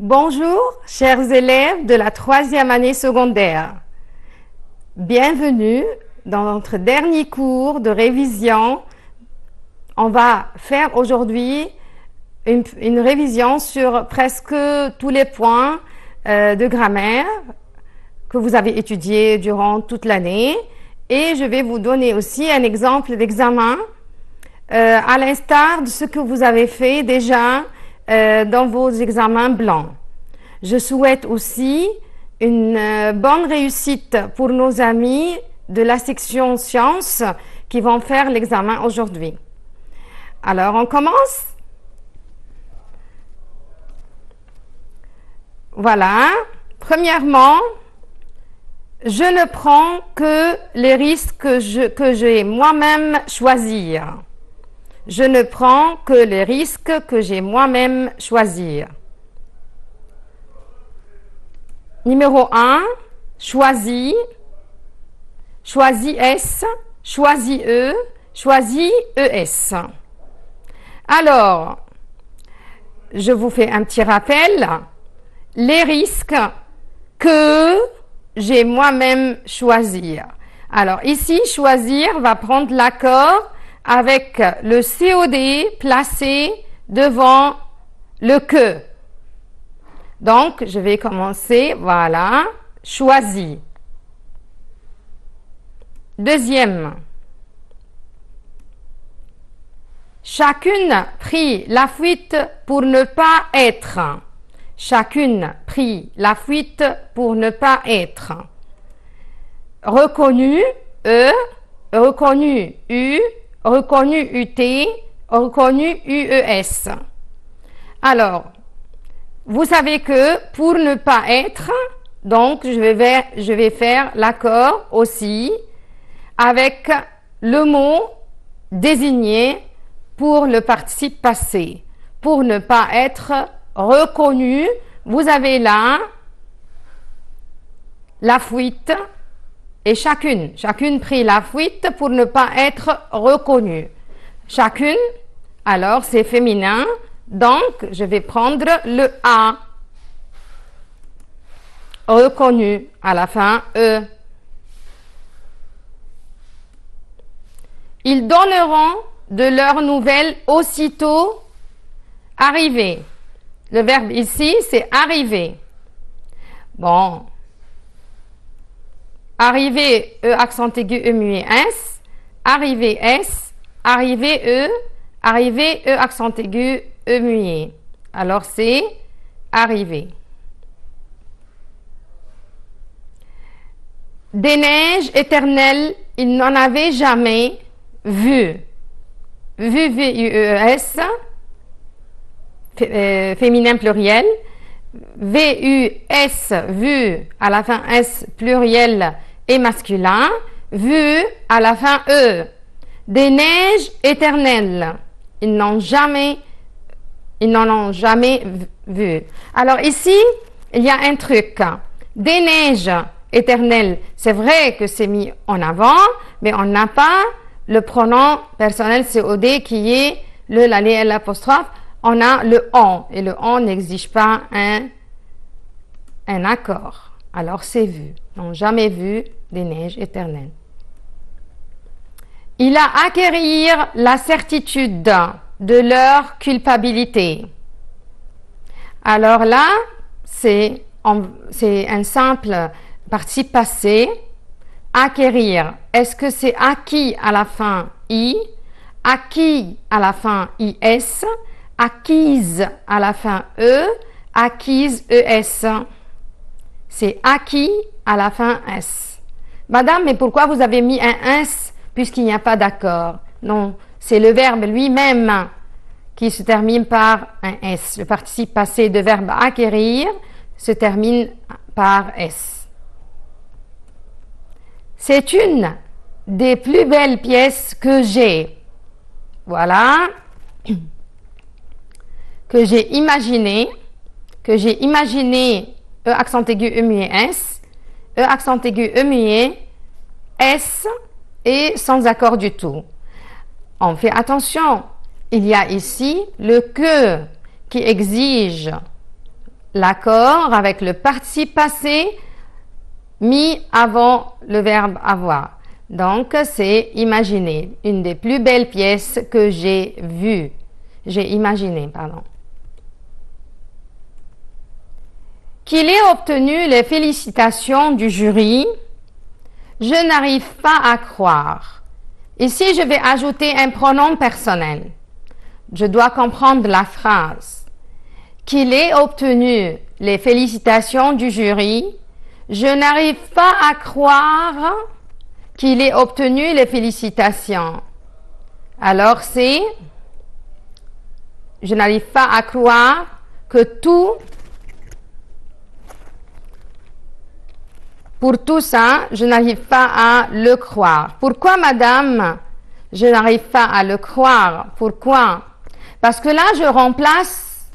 Bonjour, chers élèves de la troisième année secondaire. Bienvenue dans notre dernier cours de révision. On va faire aujourd'hui une révision sur presque tous les points de grammaire que vous avez étudiés durant toute l'année. Et je vais vous donner aussi un exemple d'examen à l'instar de ce que vous avez fait déjà dans vos examens blancs. Je souhaite aussi une bonne réussite pour nos amis de la section sciences qui vont faire l'examen aujourd'hui. Alors, on commence. Voilà. Premièrement, je ne prends que les risques que j'ai moi-même choisir. Je ne prends que les risques que j'ai moi-même choisir. Numéro 1, choisis, choisis S, choisis E, choisis ES. Alors, je vous fais un petit rappel. Les risques que j'ai moi-même choisir. Alors ici, choisir va prendre l'accord avec le COD placé devant le que. Donc, je vais commencer, voilà, choisi. Deuxième. Chacune prit la fuite pour ne pas être. Chacune prit la fuite pour ne pas être. Reconnu, E, reconnu, U, reconnu, UT, reconnu, UES. Alors, vous savez que pour ne pas être, donc je vais faire l'accord aussi avec le mot désigné pour le participe passé. Pour ne pas être reconnu, vous avez là la fuite et chacune prit la fuite pour ne pas être reconnue. Chacune, alors c'est féminin, donc je vais prendre le A. Reconnu, à la fin E. Ils donneront de leurs nouvelles aussitôt arrivés. Le verbe ici, c'est arriver. Bon. Arriver, E accent aigu, E muet, S. Arriver, S. Arriver, E. Arriver, E accent aigu, E muet. Alors, c'est arriver. Des neiges éternelles, ils n'en avaient jamais vu. Vu, V-U-E-S. Féminin pluriel. V-U-S, vu, à la fin S, pluriel et masculin. Vu, à la fin E. Des neiges éternelles. Ils n'en ont jamais vu. Alors ici, il y a un truc. Des neiges éternelles, c'est vrai que c'est mis en avant, mais on n'a pas le pronom personnel COD qui est le, la, les, l'apostrophe. On a le on, et le on n'exige pas un accord. Alors c'est vu. N'ont jamais vu des neiges éternelles. Il a acquérir la certitude de leur culpabilité. Alors là, c'est un simple participe passé. Acquérir. Est-ce que c'est acquis à la fin I? Acquis à la fin IS? Acquise à la fin E? Acquise ES? C'est acquis à la fin S. Madame, mais pourquoi vous avez mis un S puisqu'il n'y a pas d'accord? Non, c'est le verbe lui-même qui se termine par un S. Le participe passé de verbe acquérir se termine par S. C'est une des plus belles pièces que j'ai. Voilà. Que j'ai imaginé, E accent aigu, E muet, S, E accent aigu, E muet, S et sans accord du tout. On fait attention, il y a ici le que qui exige l'accord avec le participe passé mis avant le verbe avoir. Donc, c'est imaginer. Une des plus belles pièces que j'ai vues. J'ai imaginé, pardon. Qu'il ait obtenu les félicitations du jury, je n'arrive pas à croire. Ici, je vais ajouter un pronom personnel. Je dois comprendre la phrase. Qu'il ait obtenu les félicitations du jury, je n'arrive pas à croire qu'il ait obtenu les félicitations. Alors c'est, je n'arrive pas à croire que tout, pour tout ça, je n'arrive pas à le croire. Pourquoi, madame, je n'arrive pas à le croire? Pourquoi? Parce que là, je remplace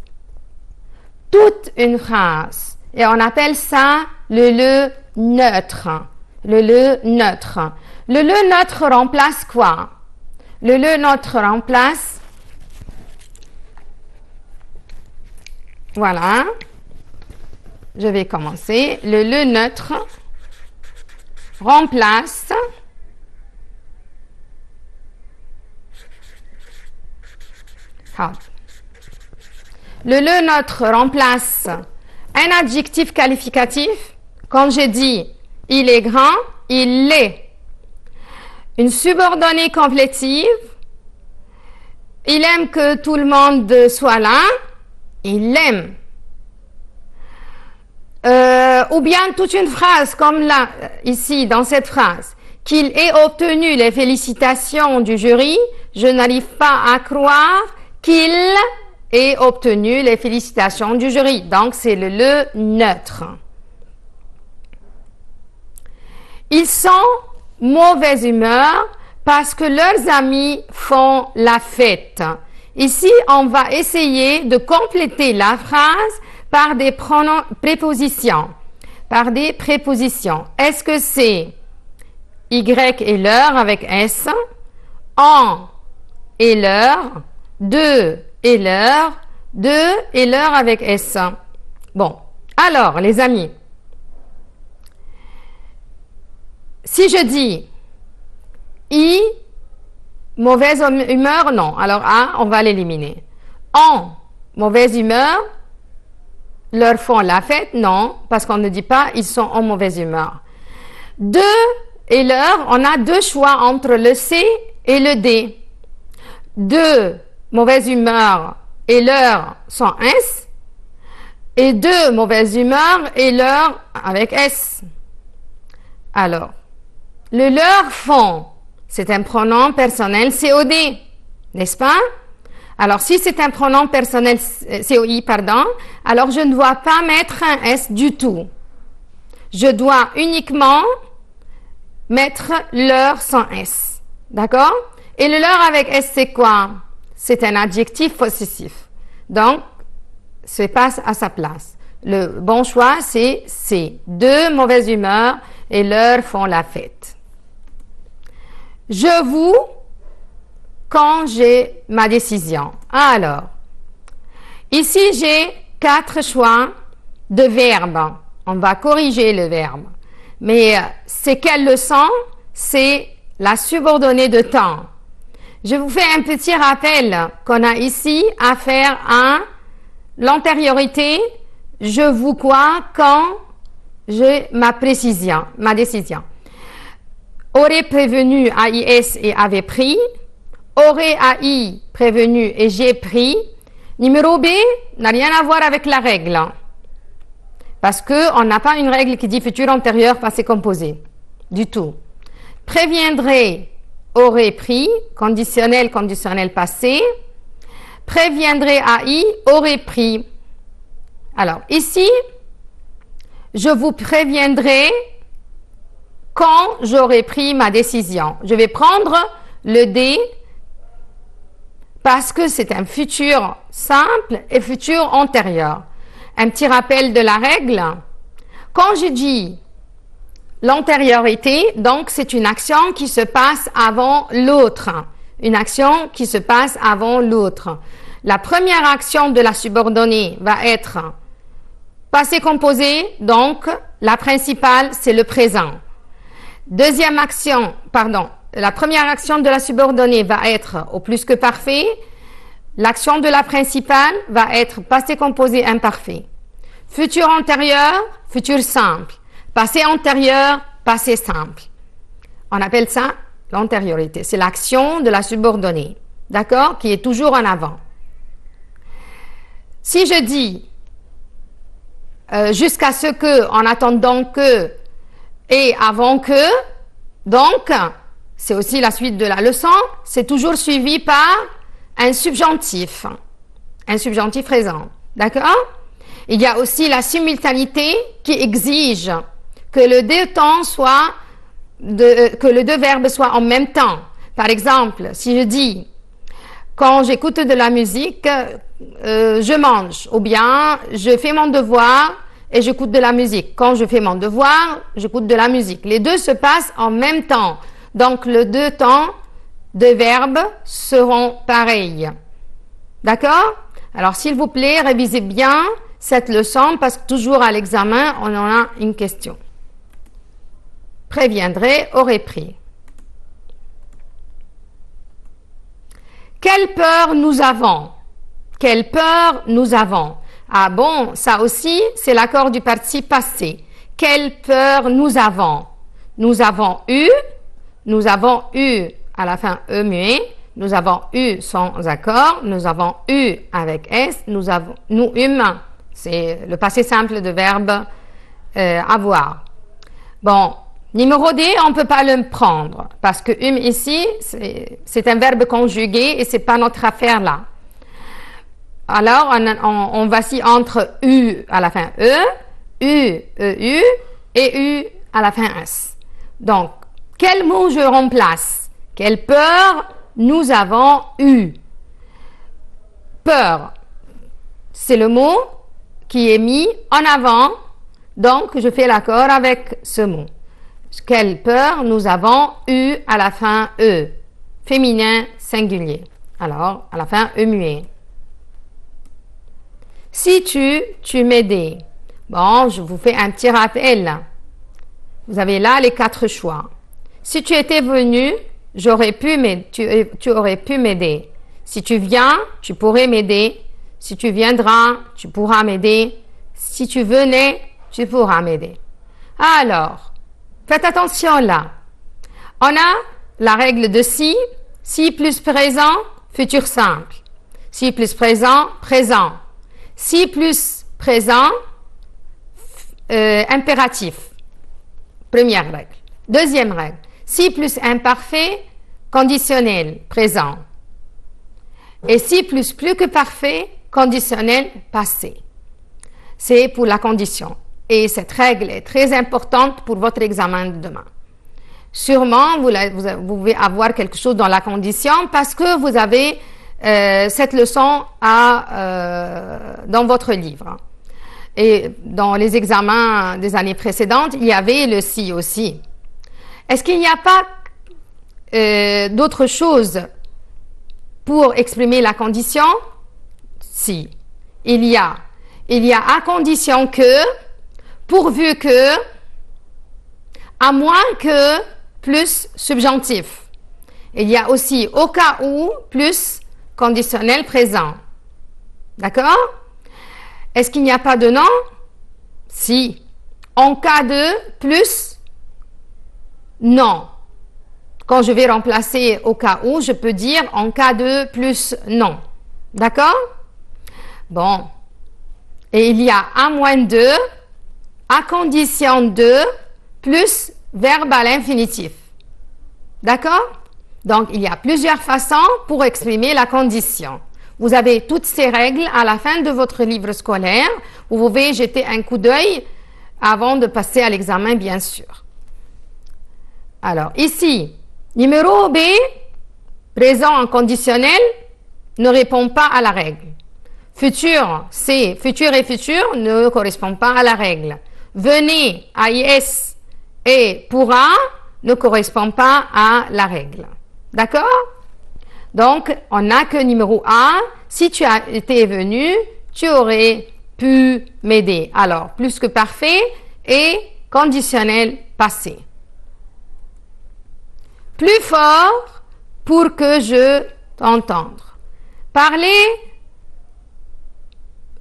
toute une phrase et on appelle ça le neutre. Le neutre. Le neutre remplace quoi? Le neutre remplace, voilà, je vais commencer. Le neutre remplace le neutre remplace un adjectif qualificatif. Quand je dis il est grand, il l'est. Une subordonnée complétive. Il aime que tout le monde soit là. Il l'aime. Ou bien toute une phrase comme là, ici, dans cette phrase. Qu'il ait obtenu les félicitations du jury, je n'arrive pas à croire qu'il ait obtenu les félicitations du jury. Donc, c'est le neutre. Ils sont mauvaise humeur parce que leurs amis font la fête. Ici, on va essayer de compléter la phrase par des pronoms, prépositions. Par des prépositions. Est-ce que c'est Y et l'heure avec S, en et l'heure, de et l'heure, avec S. Bon, alors les amis, si je dis I, mauvaise humeur, non. Alors A, on va l'éliminer. En, mauvaise humeur, leur font la fête, non, parce qu'on ne dit pas ils sont en mauvaise humeur. De et l'heure, on a deux choix entre le C et le D. De mauvaise humeur et l'heure sont S, et de mauvaise humeur et l'heure avec S. Alors, le leur font, c'est un pronom personnel COD, n'est-ce pas? Alors, si c'est un pronom personnel COI, pardon, alors je ne dois pas mettre un S du tout. Je dois uniquement mettre leur sans S. D'accord? Et le leur avec S, c'est quoi? C'est un adjectif possessif. Donc, c'est pas à sa place. Le bon choix, c'est C. De mauvaise humeur et leur font la fête. Je vous, quand j'ai ma décision. Alors, ici, j'ai 4 choix de verbes. On va corriger le verbe. Mais c'est quelle leçon? C'est la subordonnée de temps. Je vous fais un petit rappel qu'on a ici à faire à l'antériorité. Je vous quoi quand j'ai ma décision. Aurait prévenu AIS et avait pris. Aurait AI prévenu et j'ai pris. Numéro B n'a rien à voir avec la règle. Parce qu'on n'a pas une règle qui dit futur antérieur passé composé. Du tout. Préviendrait, aurait pris, conditionnel passé. Préviendrait AI, aurait pris. Alors, ici, je vous préviendrai quand j'aurai pris ma décision. Je vais prendre le D parce que c'est un futur simple et futur antérieur. Un petit rappel de la règle. Quand je dis l'antériorité, donc c'est une action qui se passe avant l'autre. Une action qui se passe avant l'autre. La première action de la subordonnée va être Passé composé, donc, la principale, c'est le présent. Deuxième action, pardon, la première action de la subordonnée va être au plus que parfait. L'action de la principale va être passé composé imparfait. Futur antérieur, futur simple. Passé antérieur, passé simple. On appelle ça l'antériorité. C'est l'action de la subordonnée, d'accord, qui est toujours en avant. Si je dis jusqu'à ce que, en attendant que et avant que, donc, c'est aussi la suite de la leçon, c'est toujours suivi par un subjonctif présent, d'accord? Il y a aussi la simultanéité qui exige que les deux temps soient, que les deux verbes soient en même temps. Par exemple, si je dis, quand j'écoute de la musique, je mange, ou bien je fais mon devoir et j'écoute de la musique. Quand je fais mon devoir, j'écoute de la musique. Les deux se passent en même temps. Donc, les deux temps de verbes seront pareils. D'accord? Alors, s'il vous plaît, révisez bien cette leçon parce que toujours à l'examen, on en a une question. Préviendrait, aurait pris. Quelle peur nous avons? Quelle peur nous avons? Ah bon, ça aussi, c'est l'accord du participe passé. Quelle peur nous avons? Nous avons eu à la fin E muet, nous avons eu sans accord, nous avons eu avec S, nous eûmes, c'est le passé simple de verbe avoir. Bon, numéro D, on ne peut pas le prendre parce que ici, c'est un verbe conjugué et c'est pas notre affaire là. Alors, on vacille entre U à la fin E, U, EU et U à la fin S. Donc, quel mot je remplace? Quelle peur nous avons eu? Peur, c'est le mot qui est mis en avant, donc je fais l'accord avec ce mot. Quelle peur nous avons eu à la fin E? Féminin singulier. Alors, à la fin E muet. Si tu m'aidais. Bon, je vous fais un petit rappel. Vous avez là les 4 choix. Si tu étais venu, tu aurais pu m'aider. Si tu viens, tu pourrais m'aider. Si tu viendras, tu pourras m'aider. Si tu venais, tu pourras m'aider. Alors, faites attention là. On a la règle de si plus présent, futur simple. Si plus présent, présent. Si plus présent, impératif. Première règle. Deuxième règle. Si plus imparfait, conditionnel, présent. Et si plus que parfait, conditionnel, passé. C'est pour la condition. Et cette règle est très importante pour votre examen de demain. Sûrement, vous pouvez avoir quelque chose dans la condition parce que vous avez cette leçon dans votre livre. Et dans les examens des années précédentes, il y avait le si aussi. Est-ce qu'il n'y a pas d'autres choses pour exprimer la condition? Si. Il y a à condition que, pourvu que, à moins que, plus subjonctif. Il y a aussi au cas où, plus conditionnel présent. D'accord? Est-ce qu'il n'y a pas de nom? Si. En cas de, plus non. Quand je vais remplacer au cas où, je peux dire en cas de plus non. D'accord? Bon. Et il y a à moins de, à condition de, plus verbe à l'infinitif. D'accord? Donc, il y a plusieurs façons pour exprimer la condition. Vous avez toutes ces règles à la fin de votre livre scolaire. Vous pouvez jeter un coup d'œil avant de passer à l'examen, bien sûr. Alors, ici, numéro B, présent en conditionnel, ne répond pas à la règle. Futur, c'est futur et futur ne correspond pas à la règle. Venez, AIS et pourra ne correspond pas à la règle. D'accord? Donc, on n'a que numéro A. Si tu as été venu, tu aurais pu m'aider. Alors, plus que parfait et conditionnel passé. Plus fort pour que je t'entende. Parler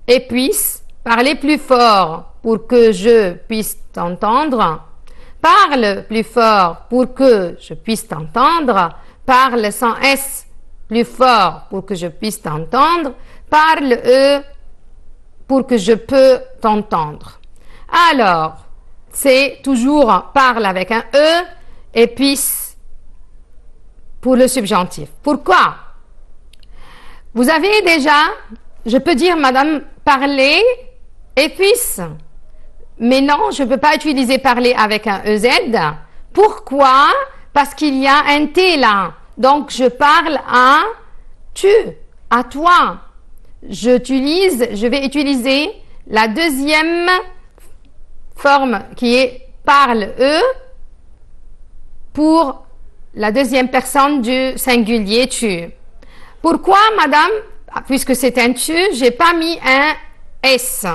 et puisse. Parler plus fort pour que je puisse t'entendre. Parle plus fort pour que je puisse t'entendre. Parle sans S plus fort pour que je puisse t'entendre. Parle E pour que je peux t'entendre. Alors, c'est toujours parle avec un E et puisse pour le subjonctif. Pourquoi? Vous avez déjà, je peux dire madame parler et puisse. Mais non, je ne peux pas utiliser parler avec un EZ. Pourquoi? Parce qu'il y a un T là. Donc, je parle à tu, à toi. Je vais utiliser la deuxième forme qui est parle E pour la deuxième personne du singulier tu. Pourquoi, madame? Puisque c'est un tu, j'ai pas mis un S.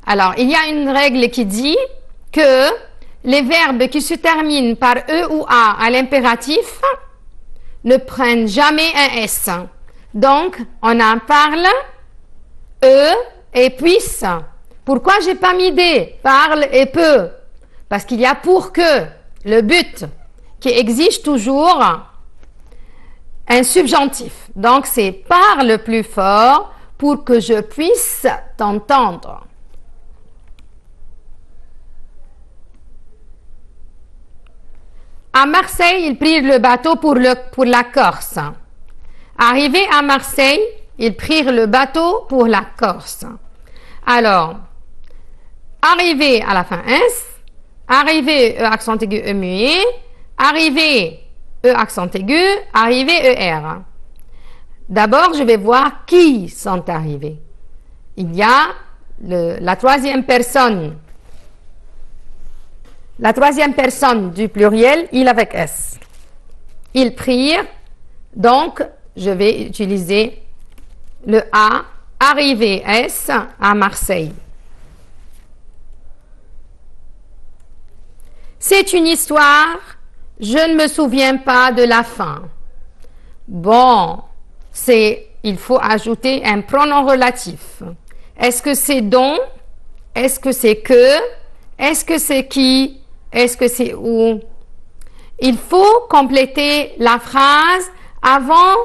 Alors, il y a une règle qui dit que les verbes qui se terminent par E ou A à l'impératif ne prennent jamais un S. Donc, on en parle E et puisse. Pourquoi j'ai pas mis D? Parle et peut. Parce qu'il y a pour que, le but, qui exige toujours un subjonctif. Donc, c'est parle plus fort pour que je puisse t'entendre. À Marseille, ils prirent le bateau pour la Corse. Arrivés à Marseille, ils prirent le bateau pour la Corse. Alors, arrivé à la fin S, arrivé E accent aigu E muet, arrivé E accent aigu, arrivé ER. D'abord, je vais voir qui sont arrivés. Il y a la troisième personne. La troisième personne du pluriel, il avec S. Ils prirent, donc je vais utiliser le A, arrivé S à Marseille. C'est une histoire, je ne me souviens pas de la fin. Bon, il faut ajouter un pronom relatif. Est-ce que c'est dont? Est-ce que c'est que? Est-ce que c'est qui? Est-ce que c'est où? Il faut compléter la phrase avant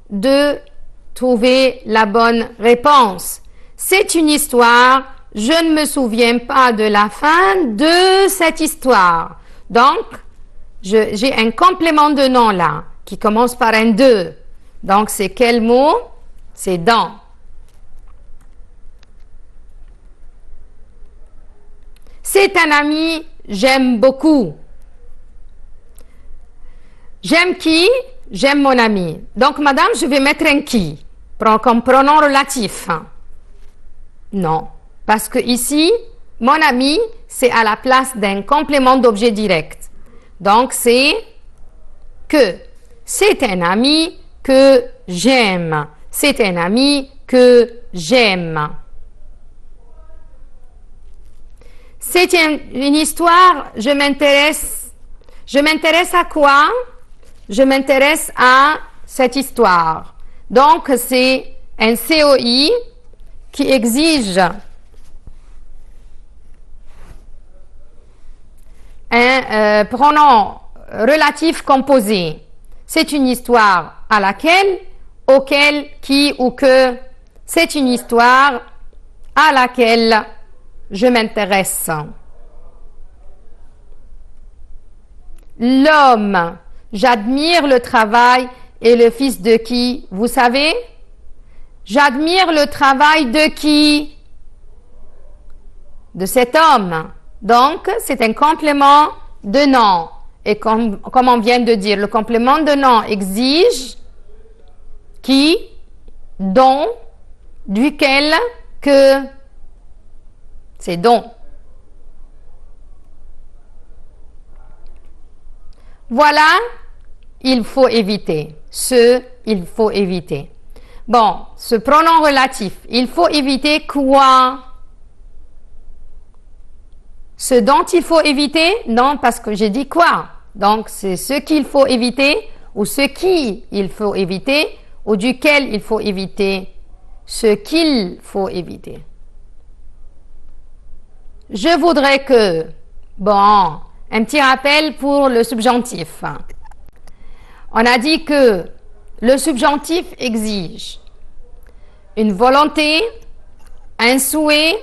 de trouver la bonne réponse. C'est une histoire, je ne me souviens pas de la fin de cette histoire. Donc, j'ai un complément de nom là, qui commence par un de. Donc, c'est quel mot? C'est dans. C'est un ami, j'aime beaucoup. J'aime qui? J'aime mon ami. Donc, madame, je vais mettre un qui comme pronom relatif. Non, parce que ici, mon ami, c'est à la place d'un complément d'objet direct. Donc, c'est que. C'est un ami que j'aime. C'est un ami que j'aime. C'est une histoire, je m'intéresse. Je m'intéresse à quoi? Je m'intéresse à cette histoire. Donc, c'est un COI qui exige un pronom relatif composé. C'est une histoire à laquelle, auquel, qui ou que. C'est une histoire à laquelle je m'intéresse. L'homme, j'admire le travail et le fils de qui, vous savez? J'admire le travail de qui? De cet homme. Donc, c'est un complément de nom. Et comme on vient de dire, le complément de nom exige qui, dont, duquel, que. C'est dont. Voilà, il faut éviter. Ce, il faut éviter. Bon, ce pronom relatif, il faut éviter quoi? Ce dont il faut éviter, non, parce que j'ai dit quoi? Donc, c'est ce qu'il faut éviter ou ce qui il faut éviter ou duquel il faut éviter ce qu'il faut éviter. Je voudrais que, bon, un petit rappel pour le subjonctif. On a dit que le subjonctif exige une volonté, un souhait,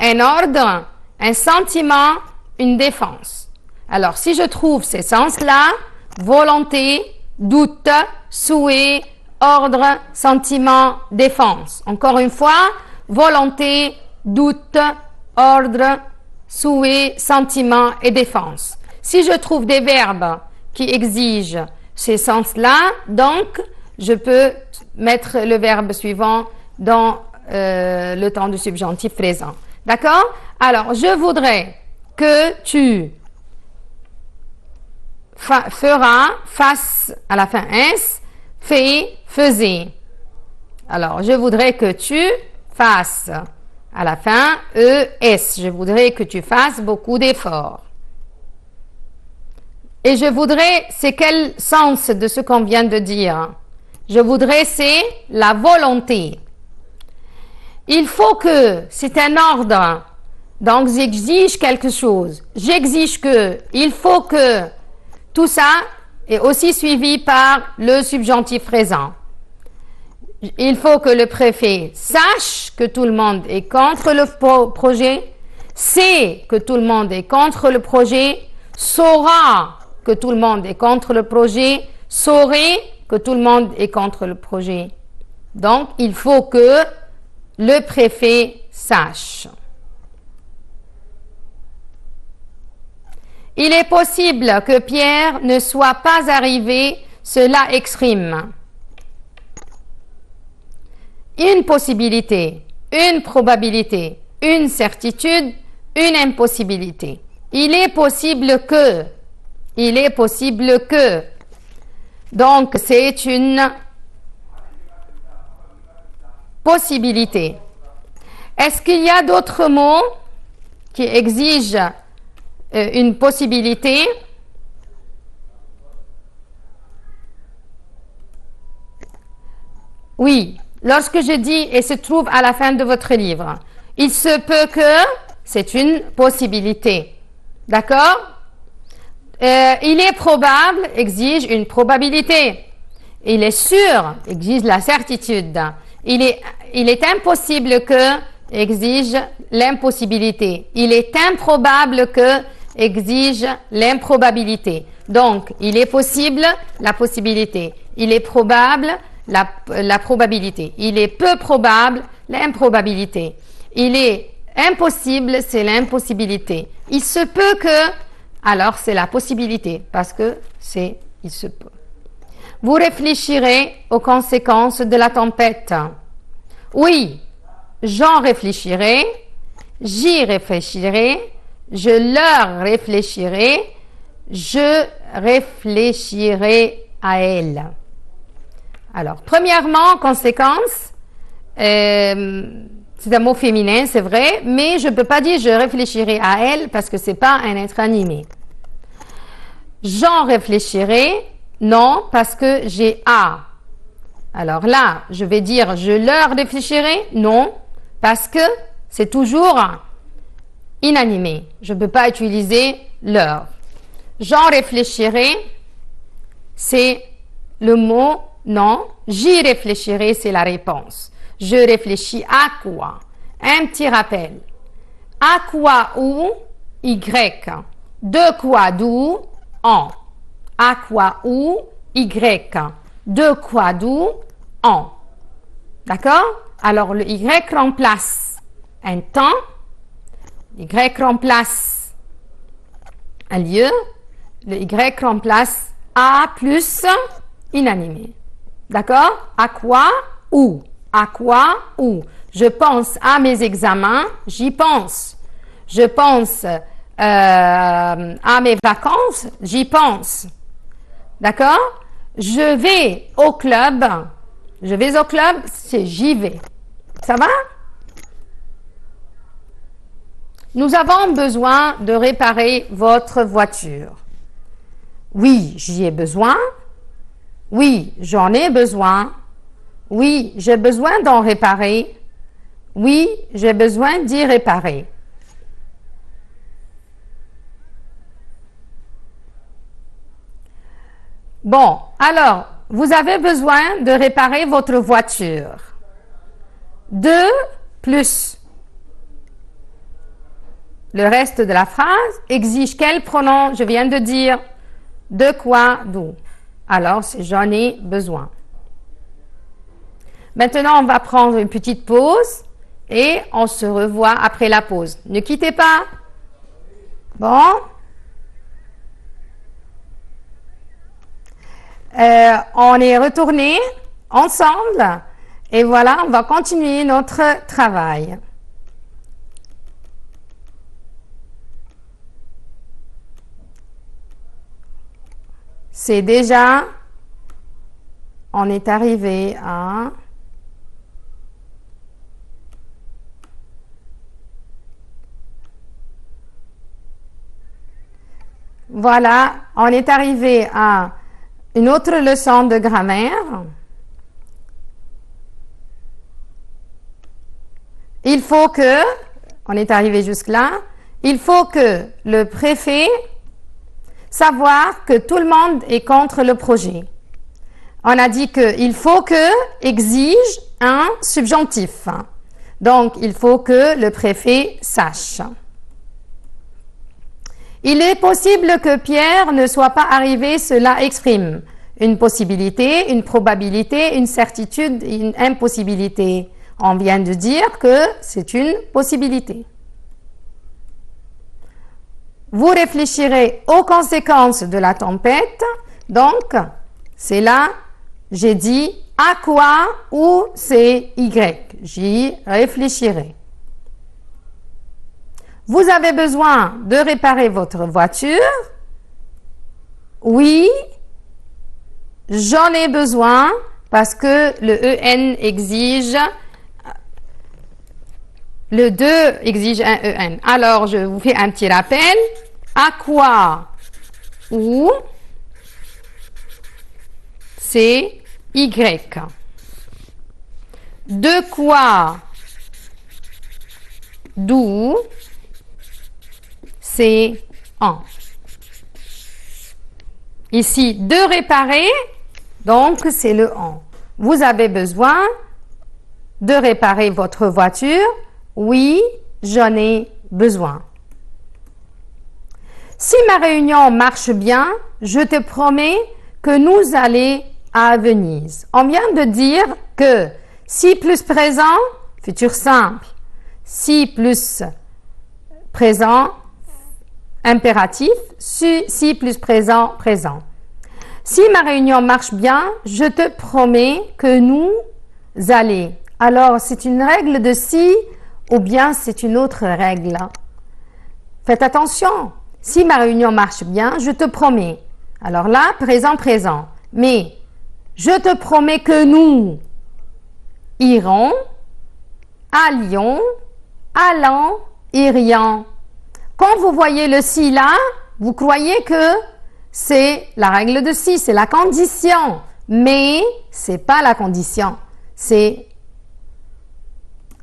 un ordre, un sentiment, une défense. Alors, si je trouve ces sens-là, volonté, doute, souhait, ordre, sentiment, défense. Encore une fois, volonté, doute, ordre, souhait, sentiment et défense. Si je trouve des verbes qui exigent ces sens-là, donc je peux mettre le verbe suivant dans le temps du subjonctif présent. D'accord? Alors, je voudrais que tu feras, fasse à la fin S, fait, faisait. Alors, je voudrais que tu fasses à la fin ES. Je voudrais que tu fasses beaucoup d'efforts. Et je voudrais, c'est quel sens de ce qu'on vient de dire? Je voudrais, c'est la volonté. Il faut que, c'est un ordre. Donc, j'exige quelque chose. J'exige que, il faut que, tout ça est aussi suivi par le subjonctif présent. Il faut que le préfet sache que tout le monde est contre le projet, sait que tout le monde est contre le projet, saura que tout le monde est contre le projet, saurait que tout le monde est contre le projet. Donc, il faut que le préfet sache. Il est possible que Pierre ne soit pas arrivé, cela exprime une possibilité, une probabilité, une certitude, une impossibilité. Il est possible que. Donc, c'est une possibilité. Est-ce qu'il y a d'autres mots qui exigent une possibilité? Oui. Lorsque je dis « et se trouve à la fin de votre livre », il se peut que c'est une possibilité. D'accord? Il est probable exige une probabilité. Il est sûr exige la certitude. Il est impossible que exige l'impossibilité. Il est improbable que exige l'improbabilité. Donc, il est possible, la possibilité. Il est probable, la probabilité. Il est peu probable, l'improbabilité. Il est impossible, c'est l'impossibilité. Il se peut que, alors c'est la possibilité, parce que c'est il se peut. Vous réfléchirez aux conséquences de la tempête. Oui, j'en réfléchirai, j'y réfléchirai, je leur réfléchirai, je réfléchirai à elle. Alors, premièrement, conséquence, c'est un mot féminin, c'est vrai, mais je ne peux pas dire je réfléchirai à elle parce que ce n'est pas un être animé. J'en réfléchirai, non, parce que j'ai à. Alors là, je vais dire je leur réfléchirai, non, parce que c'est toujours inanimé. Je ne peux pas utiliser leur. J'en réfléchirai, c'est le mot non. J'y réfléchirai, c'est la réponse. Je réfléchis à quoi? Un petit rappel. À quoi ou Y. De quoi d'où en. À quoi ou Y. De quoi d'où en. D'accord? Alors le Y remplace un temps. Y remplace un lieu. Le Y remplace à plus inanimé. D'accord? À quoi? Où? À quoi? Où? Je pense à mes examens, j'y pense. Je pense à mes vacances, j'y pense. D'accord? Je vais au club. Je vais au club, c'est j'y vais. Ça va? Nous avons besoin de réparer votre voiture. Oui, j'y ai besoin. Oui, j'en ai besoin. Oui, j'ai besoin d'en réparer. Oui, j'ai besoin d'y réparer. Bon, alors, vous avez besoin de réparer votre voiture. De plus. Le reste de la phrase exige quel pronom je viens de dire? De quoi, d'où? Alors, c'est j'en ai besoin. Maintenant, on va prendre une petite pause et on se revoit après la pause. Ne quittez pas. Bon. On est retourné ensemble et voilà, on va continuer notre travail. C'est déjà, on est arrivé à voilà, on est arrivé à une autre leçon de grammaire. Il faut que, on est arrivé jusque-là, il faut que le préfet savoir que tout le monde est contre le projet. On a dit que il faut que exige un subjonctif. Donc, il faut que le préfet sache. Il est possible que Pierre ne soit pas arrivé, cela exprime une possibilité, une probabilité, une certitude, une impossibilité. On vient de dire que c'est une possibilité. Vous réfléchirez aux conséquences de la tempête. Donc, c'est là, j'ai dit à quoi ou c'est Y. J'y réfléchirai. Vous avez besoin de réparer votre voiture? Oui, j'en ai besoin parce que le EN exige, le 2 exige un EN. Alors, je vous fais un petit rappel. À quoi ou c'est Y. De quoi, d'où, c'est en. Ici, de réparer, donc c'est le en. Vous avez besoin de réparer votre voiture? Oui, j'en ai besoin. Si ma réunion marche bien, je te promets que nous allons à Venise. On vient de dire que si plus présent, futur simple. Si plus présent, impératif. Si plus présent, présent. Si ma réunion marche bien, je te promets que nous allons. Alors, c'est une règle de si ou bien c'est une autre règle. Faites attention. Si ma réunion marche bien, je te promets. Alors là, présent, présent. Mais je te promets que nous irons, allions, allant, irions. Quand vous voyez le si là, vous croyez que c'est la règle de si, c'est la condition. Mais c'est pas la condition, c'est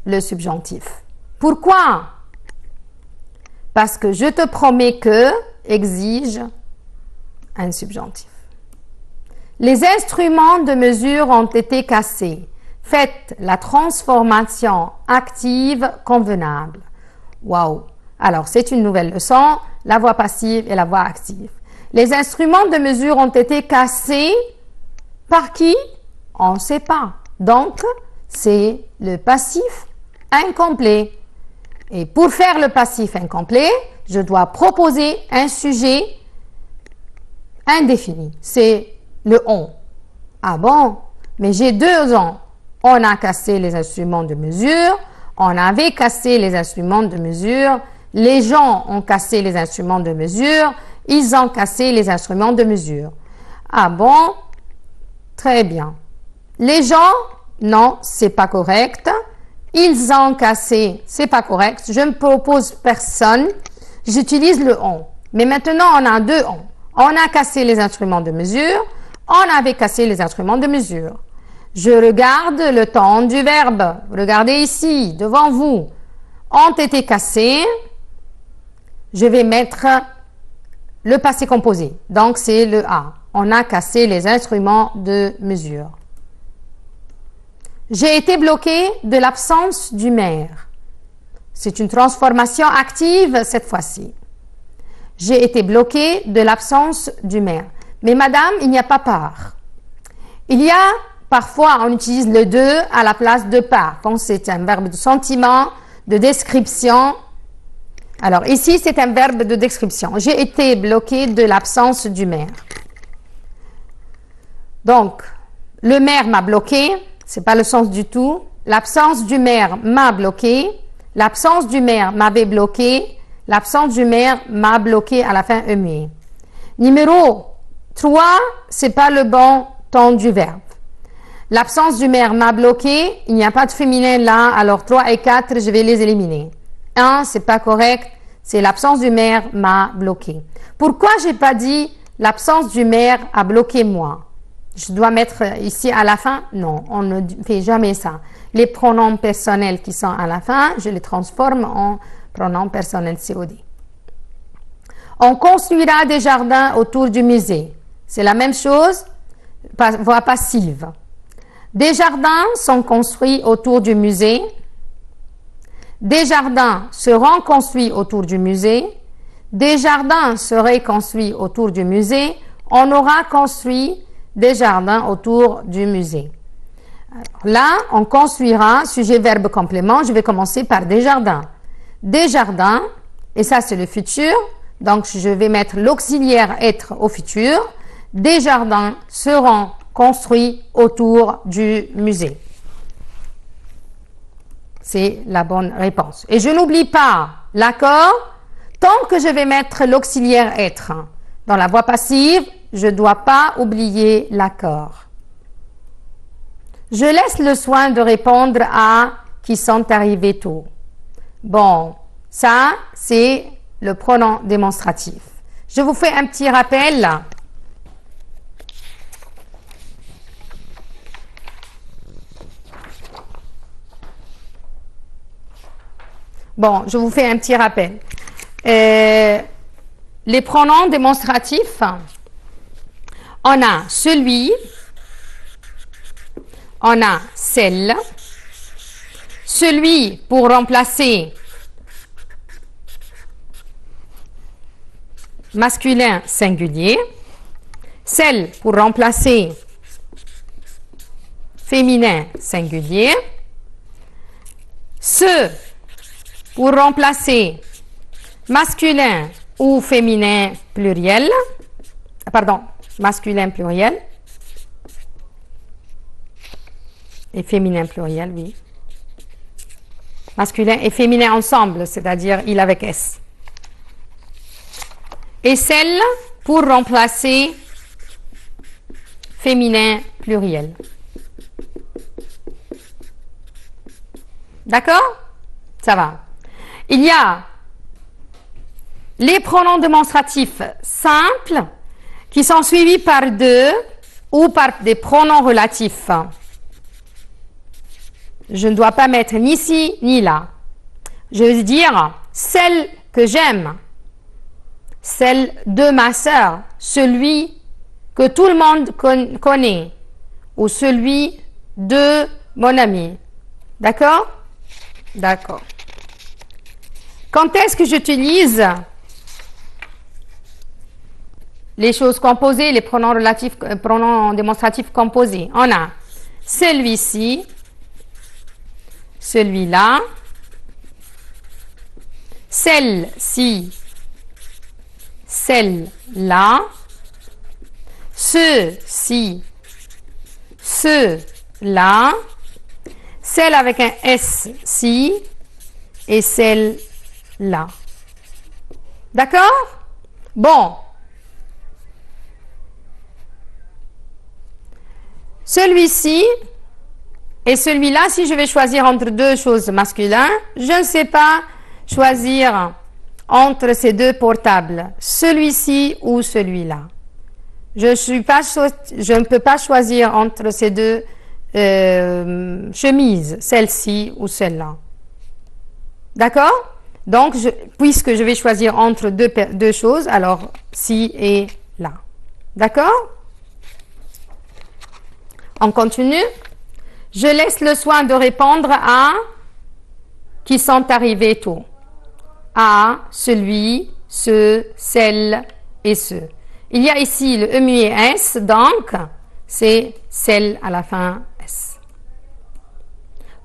le subjonctif. Pourquoi? Parce que je te promets que exige un subjonctif. Les instruments de mesure ont été cassés. Faites la transformation active convenable. Waouh! Alors, c'est une nouvelle leçon, la voix passive et la voix active. Les instruments de mesure ont été cassés par qui? On ne sait pas. Donc, c'est le passif incomplet. Et pour faire le passif incomplet, je dois proposer un sujet indéfini. C'est le on. Ah bon? Mais j'ai deux on. On a cassé les instruments de mesure. On avait cassé les instruments de mesure. Les gens ont cassé les instruments de mesure. Ils ont cassé les instruments de mesure. Ah bon? Très bien. Les gens, non, c'est pas correct. Ils ont cassé. C'est pas correct. Je ne propose personne. J'utilise le on. Mais maintenant, on a deux on. On a cassé les instruments de mesure. On avait cassé les instruments de mesure. Je regarde le temps du verbe. Regardez ici, devant vous. Ont été cassés. Je vais mettre le passé composé. Donc, c'est le A. On a cassé les instruments de mesure. J'ai été bloqué de l'absence du maire. C'est une transformation active cette fois-ci. J'ai été bloqué de l'absence du maire. Mais madame, il n'y a pas par. Il y a, parfois, on utilise le de à la place de par. Quand c'est un verbe de sentiment, de description. Alors, ici, c'est un verbe de description. J'ai été bloqué de l'absence du maire. Donc, le maire m'a bloqué. C'est pas le sens du tout. L'absence du maire m'a bloqué. L'absence du maire m'avait bloqué. L'absence du maire m'a bloqué à la fin muet. Numéro 3, c'est pas le bon temps du verbe. L'absence du maire m'a bloqué. Il n'y a pas de féminin là. Alors 3 et 4, je vais les éliminer. 1, c'est pas correct. C'est l'absence du maire m'a bloqué. Pourquoi j'ai pas dit l'absence du maire a bloqué moi? Je dois mettre ici à la fin? Non, on ne fait jamais ça. Les pronoms personnels qui sont à la fin, je les transforme en pronoms personnels COD. On construira des jardins autour du musée. C'est la même chose, voix passive. Des jardins sont construits autour du musée. Des jardins seront construits autour du musée. Des jardins seraient construits autour du musée. On aura construit des jardins autour du musée. Alors là, on construira, sujet, verbe, complément. Je vais commencer par des jardins. Des jardins, et ça c'est le futur. Donc, je vais mettre l'auxiliaire être au futur. Des jardins seront construits autour du musée. C'est la bonne réponse. Et je n'oublie pas l'accord tant que je vais mettre l'auxiliaire être. Dans la voix passive, je ne dois pas oublier l'accord. Je laisse le soin de répondre à qui sont arrivés tôt. Bon, ça, c'est le pronom démonstratif. Je vous fais un petit rappel. Bon, je vous fais un petit rappel. Les pronoms démonstratifs, on a celui, on a celle, celui pour remplacer masculin singulier, celle pour remplacer féminin singulier, ce pour remplacer masculin ou féminin pluriel, pardon, masculin pluriel et féminin pluriel, oui. Masculin et féminin ensemble, c'est-à-dire il avec S. Et celle pour remplacer féminin pluriel. D'accord? Ça va. Il y a les pronoms démonstratifs simples qui sont suivis par de ou par des pronoms relatifs. Je ne dois pas mettre ni ici ni là. Je veux dire celle que j'aime, celle de ma sœur, celui que tout le monde connaît ou celui de mon ami. D'accord? D'accord. Quand est-ce que j'utilise les choses composées, les pronoms relatifs, pronoms démonstratifs composés? On a celui-ci, celui-là, celle-ci, celle-là, ceux-ci, ceux-là, celle avec un S-ci et celle-là. D'accord? Bon. Celui-ci, Et celui-là, si je vais choisir entre deux choses masculines, je ne sais pas choisir entre ces deux portables, celui-ci ou celui-là. Je ne peux pas choisir entre ces deux chemises, celle-ci ou celle-là. D'accord? Donc, puisque je vais choisir entre deux choses, alors ci et là. D'accord? On continue. Je laisse le soin de répondre à qui sont arrivés tôt. À, celui, ce, celle et ce. Il y a ici le E muet S, donc c'est celle à la fin S.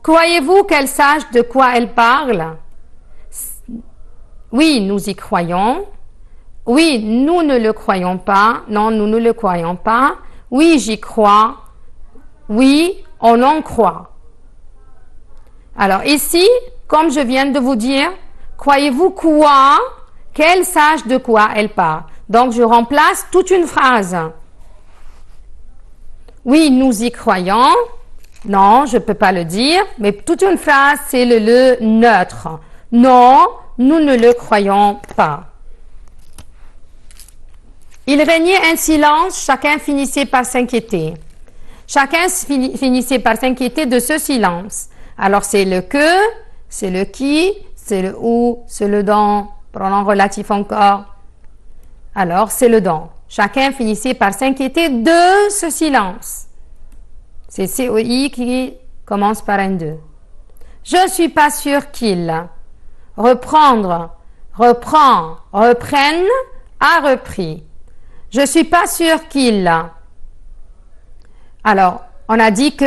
Croyez-vous qu'elle sache de quoi elle parle? Oui, nous y croyons. Oui, nous ne le croyons pas. Non, nous ne le croyons pas. Oui, j'y crois. Oui, on en croit. Alors ici, comme je viens de vous dire, croyez-vous quoi qu'elle sache de quoi elle parle? Donc je remplace toute une phrase. Oui, nous y croyons. Non, je ne peux pas le dire, mais toute une phrase, c'est le neutre. Non, nous ne le croyons pas. Il régnait un silence, chacun finissait par s'inquiéter. Chacun finissait par s'inquiéter de ce silence. Alors c'est le que, c'est le qui, c'est le où, c'est le dont, pronom relatif encore. Alors c'est le dont. Chacun finissait par s'inquiéter de ce silence. C'est COI qui commence par un 2. Je ne suis pas sûr qu'il. Reprendre, reprend, reprenne, a repris. Je ne suis pas sûr qu'il. Alors, on a dit que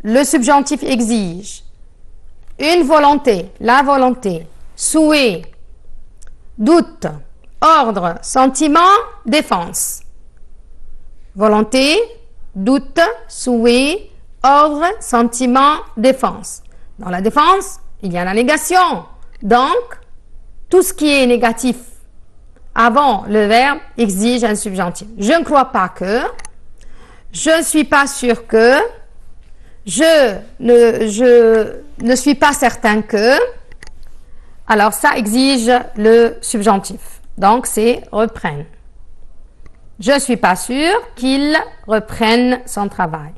le subjonctif exige une volonté, la volonté, souhait, doute, ordre, sentiment, défense. Volonté, doute, souhait, ordre, sentiment, défense. Dans la défense, il y a la négation. Donc, tout ce qui est négatif avant le verbe exige un subjonctif. Je ne crois pas que, je ne suis pas sûr que, je ne suis pas certain que. Alors, ça exige le subjonctif. Donc, c'est reprenne. Je ne suis pas sûr qu'il reprenne son travail.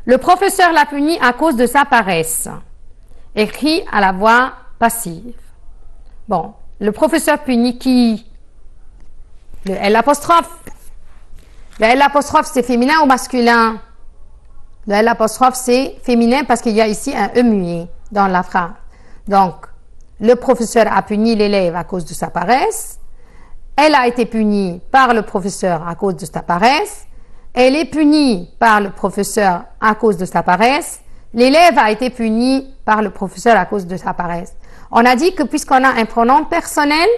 Le professeur l'a puni à cause de sa paresse. Écrit à la voix passive. Bon, le professeur punit qui? Le L apostrophe. Le L apostrophe, c'est féminin ou masculin? Le L apostrophe, c'est féminin parce qu'il y a ici un E muet dans la phrase. Donc, le professeur a puni l'élève à cause de sa paresse. Elle a été punie par le professeur à cause de sa paresse. Elle est punie par le professeur à cause de sa paresse. L'élève a été puni par le professeur à cause de sa paresse. On a dit que puisqu'on a un pronom personnel,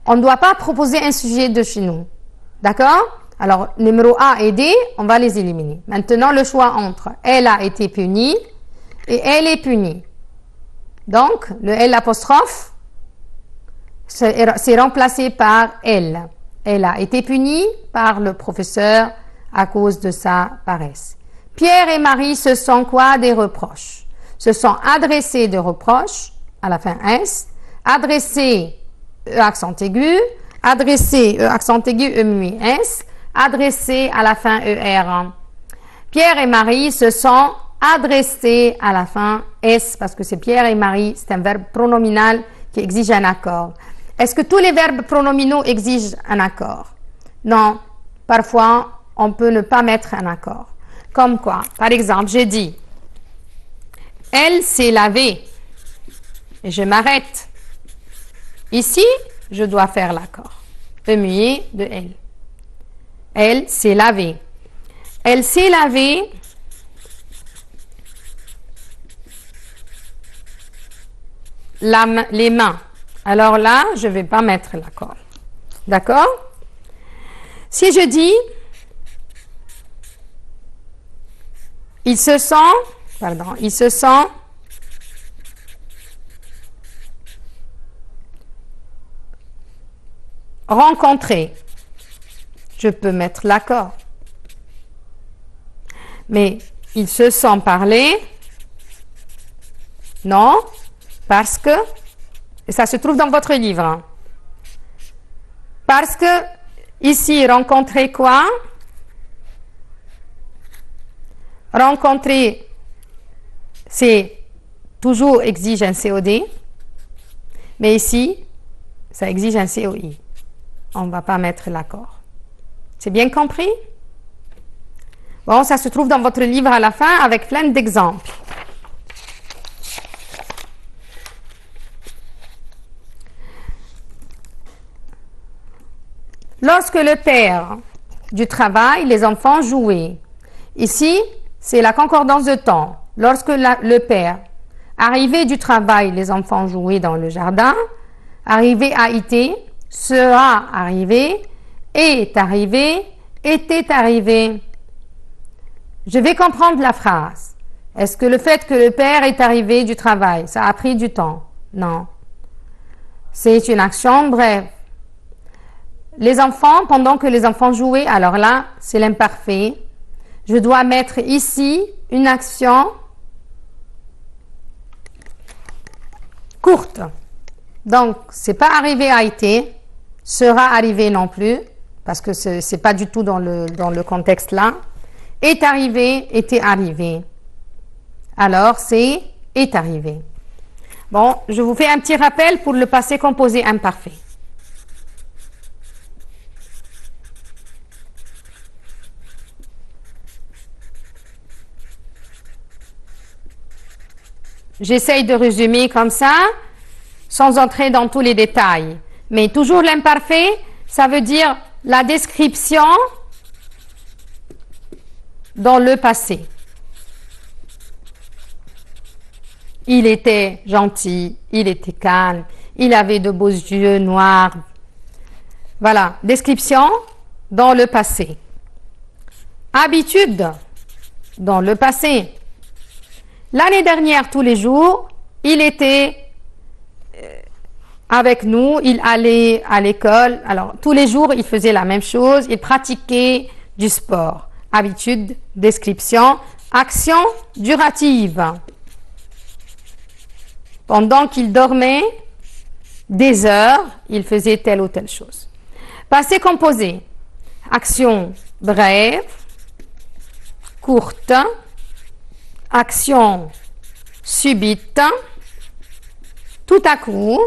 on ne doit pas proposer un sujet de chez nous. D'accord? Alors, numéro A et D, on va les éliminer. Maintenant, le choix entre elle a été punie et elle est punie. Donc, le L apostrophe, c'est remplacé par elle. Elle a été punie par le professeur à cause de sa paresse. Pierre et Marie se sont quoi? Des reproches. Se sont adressés des reproches, à la fin S, adressés, E accent aigu, adressé, E accent aigu, E muet S, adressé à la fin ER. Pierre et Marie se sont adressés à la fin S, parce que c'est Pierre et Marie, c'est un verbe pronominal qui exige un accord. Est-ce que tous les verbes pronominaux exigent un accord? Non. Parfois, on peut ne pas mettre un accord. Comme quoi? Par exemple, j'ai dit « Elle s'est lavée » et je m'arrête. Ici, je dois faire l'accord. E muet de elle. Elle s'est lavée. Elle s'est lavée les mains. Alors là, je ne vais pas mettre l'accord. D'accord? Si je dis il se sent rencontré. Je peux mettre l'accord. Mais Ils se sont parlé. Non, parce que, et ça se trouve dans votre livre. Parce que, ici, rencontrer quoi? Rencontrer, c'est toujours exige un COD, mais ici, ça exige un COI. On ne va pas mettre l'accord. C'est bien compris? Bon, ça se trouve dans votre livre à la fin avec plein d'exemples. Lorsque le père du travail, les enfants jouaient. Ici, c'est la concordance de temps. Lorsque le père arrivait du travail, les enfants jouaient dans le jardin. Arrivé a été, sera arrivé, est arrivé, était arrivé. Je vais comprendre la phrase. Est-ce que le fait que le père est arrivé du travail, ça a pris du temps? Non. C'est une action brève. Les enfants, pendant que les enfants jouaient, alors là, c'est l'imparfait. Je dois mettre ici une action courte. Donc, c'est pas arrivé a été, sera arrivé non plus, parce que c'est pas du tout dans le contexte là. Est arrivé, était arrivé. Alors, c'est est arrivé. Bon, je vous fais un petit rappel pour le passé composé imparfait. J'essaye de résumer comme ça, sans entrer dans tous les détails. Mais toujours l'imparfait, ça veut dire la description dans le passé. Il était gentil, il était calme, il avait de beaux yeux noirs. Voilà, description dans le passé. Habitude dans le passé. L'année dernière, tous les jours, il était avec nous, il allait à l'école. Alors, tous les jours, il faisait la même chose, il pratiquait du sport. Habitude, description, action durative. Pendant qu'il dormait des heures, il faisait telle ou telle chose. Passé composé, action brève, courte, action subite, tout à coup,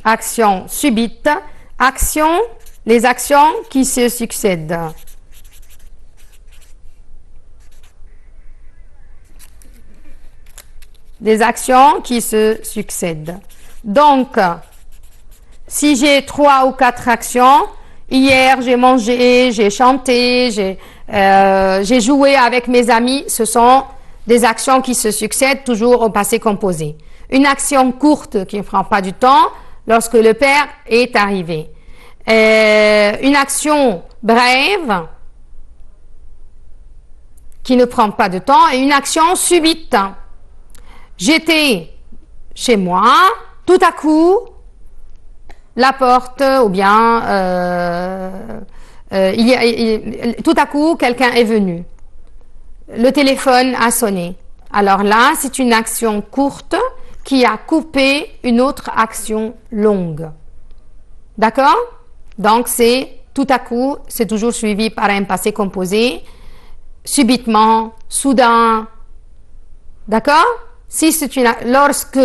action subite, action, les actions qui se succèdent. Des actions qui se succèdent. Donc, si j'ai 3 ou 4 actions, hier j'ai mangé, j'ai chanté, j'ai joué avec mes amis, ce sont des actions qui se succèdent toujours au passé composé. Une action courte qui ne prend pas du temps lorsque le père est arrivé. Une action brève qui ne prend pas de temps et une action subite. J'étais chez moi, tout à coup, la porte ou bien tout à coup quelqu'un est venu. Le téléphone a sonné. Alors là, c'est une action courte qui a coupé une autre action longue. D'accord? Donc c'est tout à coup, c'est toujours suivi par un passé composé, subitement, soudain. D'accord? Si c'est une lorsque.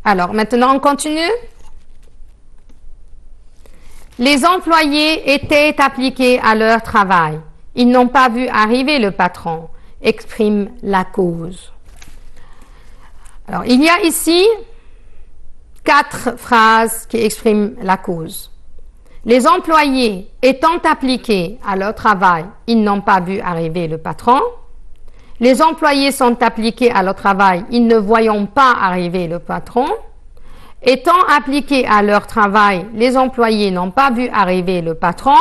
Alors maintenant on continue. Les employés étaient appliqués à leur travail. Ils n'ont pas vu arriver le patron. Exprime la cause. Alors il y a ici 4 phrases qui expriment la cause. Les employés étant appliqués à leur travail, ils n'ont pas vu arriver le patron. Les employés sont appliqués à leur travail, ils ne voyons pas arriver le patron. Étant appliqués à leur travail, les employés n'ont pas vu arriver le patron.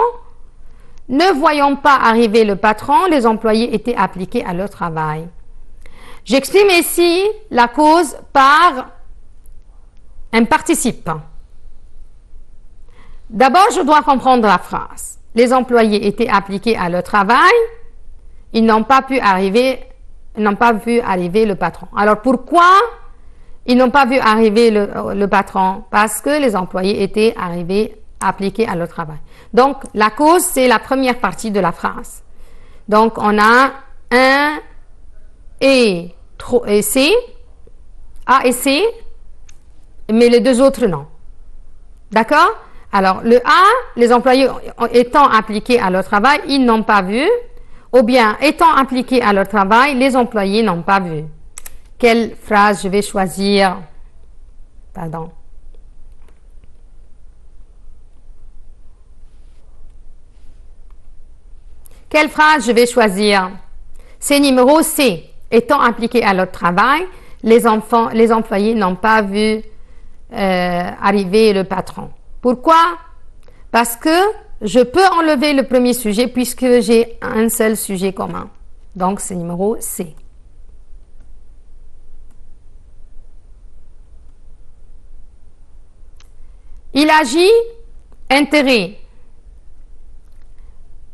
Ne voyons pas arriver le patron, les employés étaient appliqués à leur travail. J'exprime ici la cause par un participe. D'abord, je dois comprendre la phrase. les employés étaient appliqués à leur travail, ils n'ont pas vu arriver le patron. Alors pourquoi ils n'ont pas vu arriver le patron? Parce que les employés étaient appliqués à leur travail. Donc la cause, c'est la première partie de la phrase. Donc on a un et C, A et C, mais les deux autres non. D'accord? Alors le A, les employés étant appliqués à leur travail, ils n'ont pas vu. Ou bien, étant appliqués à leur travail, les employés n'ont pas vu. Quelle phrase je vais choisir? Pardon. Quelle phrase je vais choisir? C'est numéro C. Étant appliqués à leur travail, les employés n'ont pas vu arriver le patron. Pourquoi? Parce que je peux enlever le premier sujet puisque j'ai un seul sujet commun. Donc, c'est numéro C. Il agit intérêt,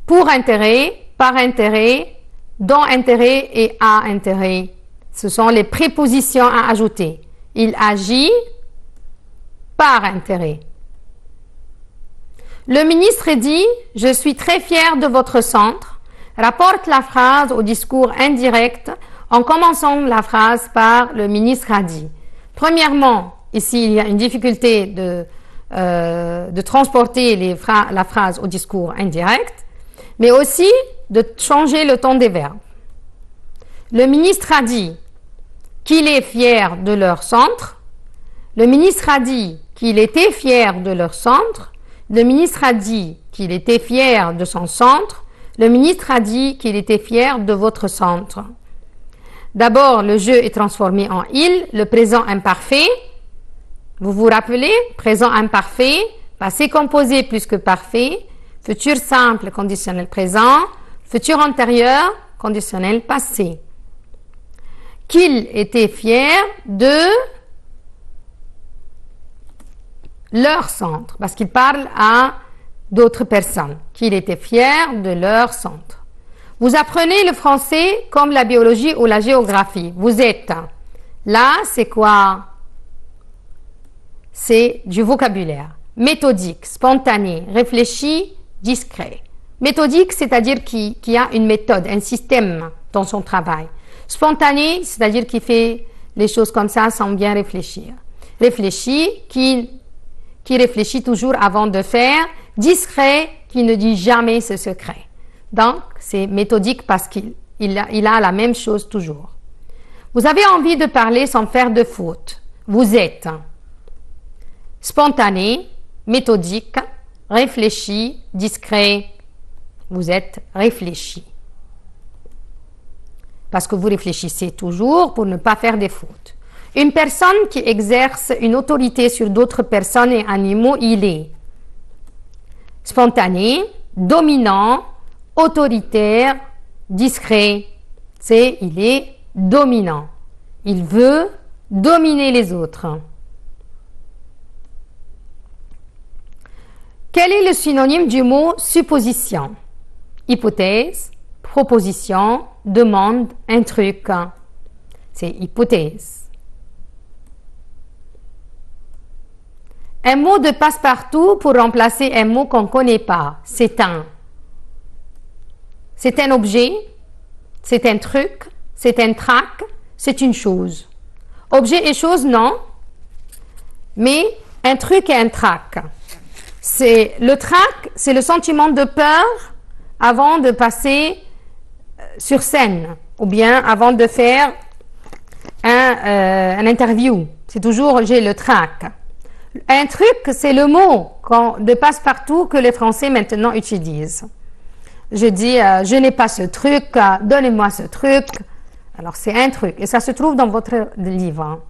pour intérêt, par intérêt, dont intérêt et à intérêt. Ce sont les prépositions à ajouter. Il agit par intérêt. Le ministre dit « Je suis très fier de votre centre » rapporte la phrase au discours indirect en commençant la phrase par « Le ministre a dit ». Premièrement, ici, il y a une difficulté de transporter la phrase au discours indirect, mais aussi de changer le ton des verbes. Le ministre a dit qu'il est fier de leur centre. Le ministre a dit qu'il était fier de leur centre. Le ministre a dit qu'il était fier de son centre. Le ministre a dit qu'il était fier de votre centre. D'abord, le jeu est transformé en il, le présent imparfait. Vous vous rappelez? Présent imparfait, passé composé plus que parfait, futur simple, conditionnel présent, futur antérieur, conditionnel passé. Qu'il était fier de leur centre, parce qu'il parle à d'autres personnes, qu'il était fier de leur centre. Vous apprenez le français comme la biologie ou la géographie. Vous êtes. Là, c'est quoi? C'est du vocabulaire. Méthodique, spontané, réfléchi, discret. Méthodique, c'est-à-dire qui a une méthode, un système dans son travail. Spontané, c'est-à-dire qui fait les choses comme ça sans bien réfléchir. Réfléchi, qui réfléchit toujours avant de faire. Discret, qui ne dit jamais ce secret. Donc, c'est méthodique parce qu'il a la même chose toujours. Vous avez envie de parler sans faire de faute. Vous êtes spontané, méthodique, réfléchi, discret. Vous êtes réfléchi. Parce que vous réfléchissez toujours pour ne pas faire des fautes. Une personne qui exerce une autorité sur d'autres personnes et animaux, il est spontané, dominant, autoritaire, discret. Il est dominant. Il veut dominer les autres. Quel est le synonyme du mot supposition? Hypothèse, proposition, demande, un truc. C'est hypothèse. Un mot de passe-partout pour remplacer un mot qu'on ne connaît pas. C'est un objet, c'est un truc, c'est un trac, c'est une chose. Objet et chose, non. Mais un truc et un trac. Le trac, c'est le sentiment de peur avant de passer sur scène ou bien avant de faire un interview. C'est toujours j'ai le trac. Un truc, c'est le mot de passe-partout que les Français maintenant utilisent. Je dis, je n'ai pas ce truc, donnez-moi ce truc. Alors, c'est un truc. Et ça se trouve dans votre livre.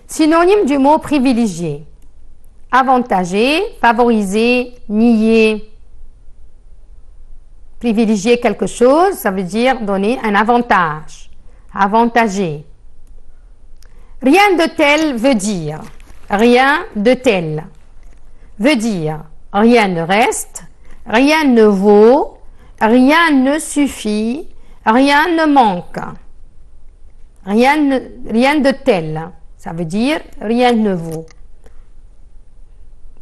Synonyme du mot privilégié. Avantager, favoriser, nier. Privilégier quelque chose, ça veut dire donner un avantage. Avantager. Rien de tel veut dire. Rien de tel veut dire rien ne reste, rien ne vaut, rien ne suffit, rien ne manque. Rien de tel. Ça veut dire rien ne vaut.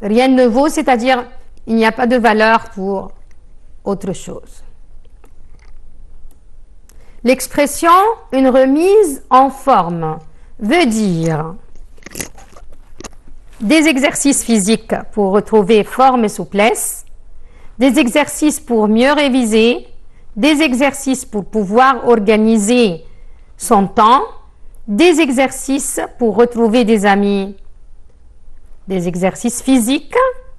Rien ne vaut, c'est-à-dire il n'y a pas de valeur pour autre chose. L'expression une remise en forme veut dire des exercices physiques pour retrouver forme et souplesse, des exercices pour mieux réviser, des exercices pour pouvoir organiser son temps, des exercices pour retrouver des amis, des exercices physiques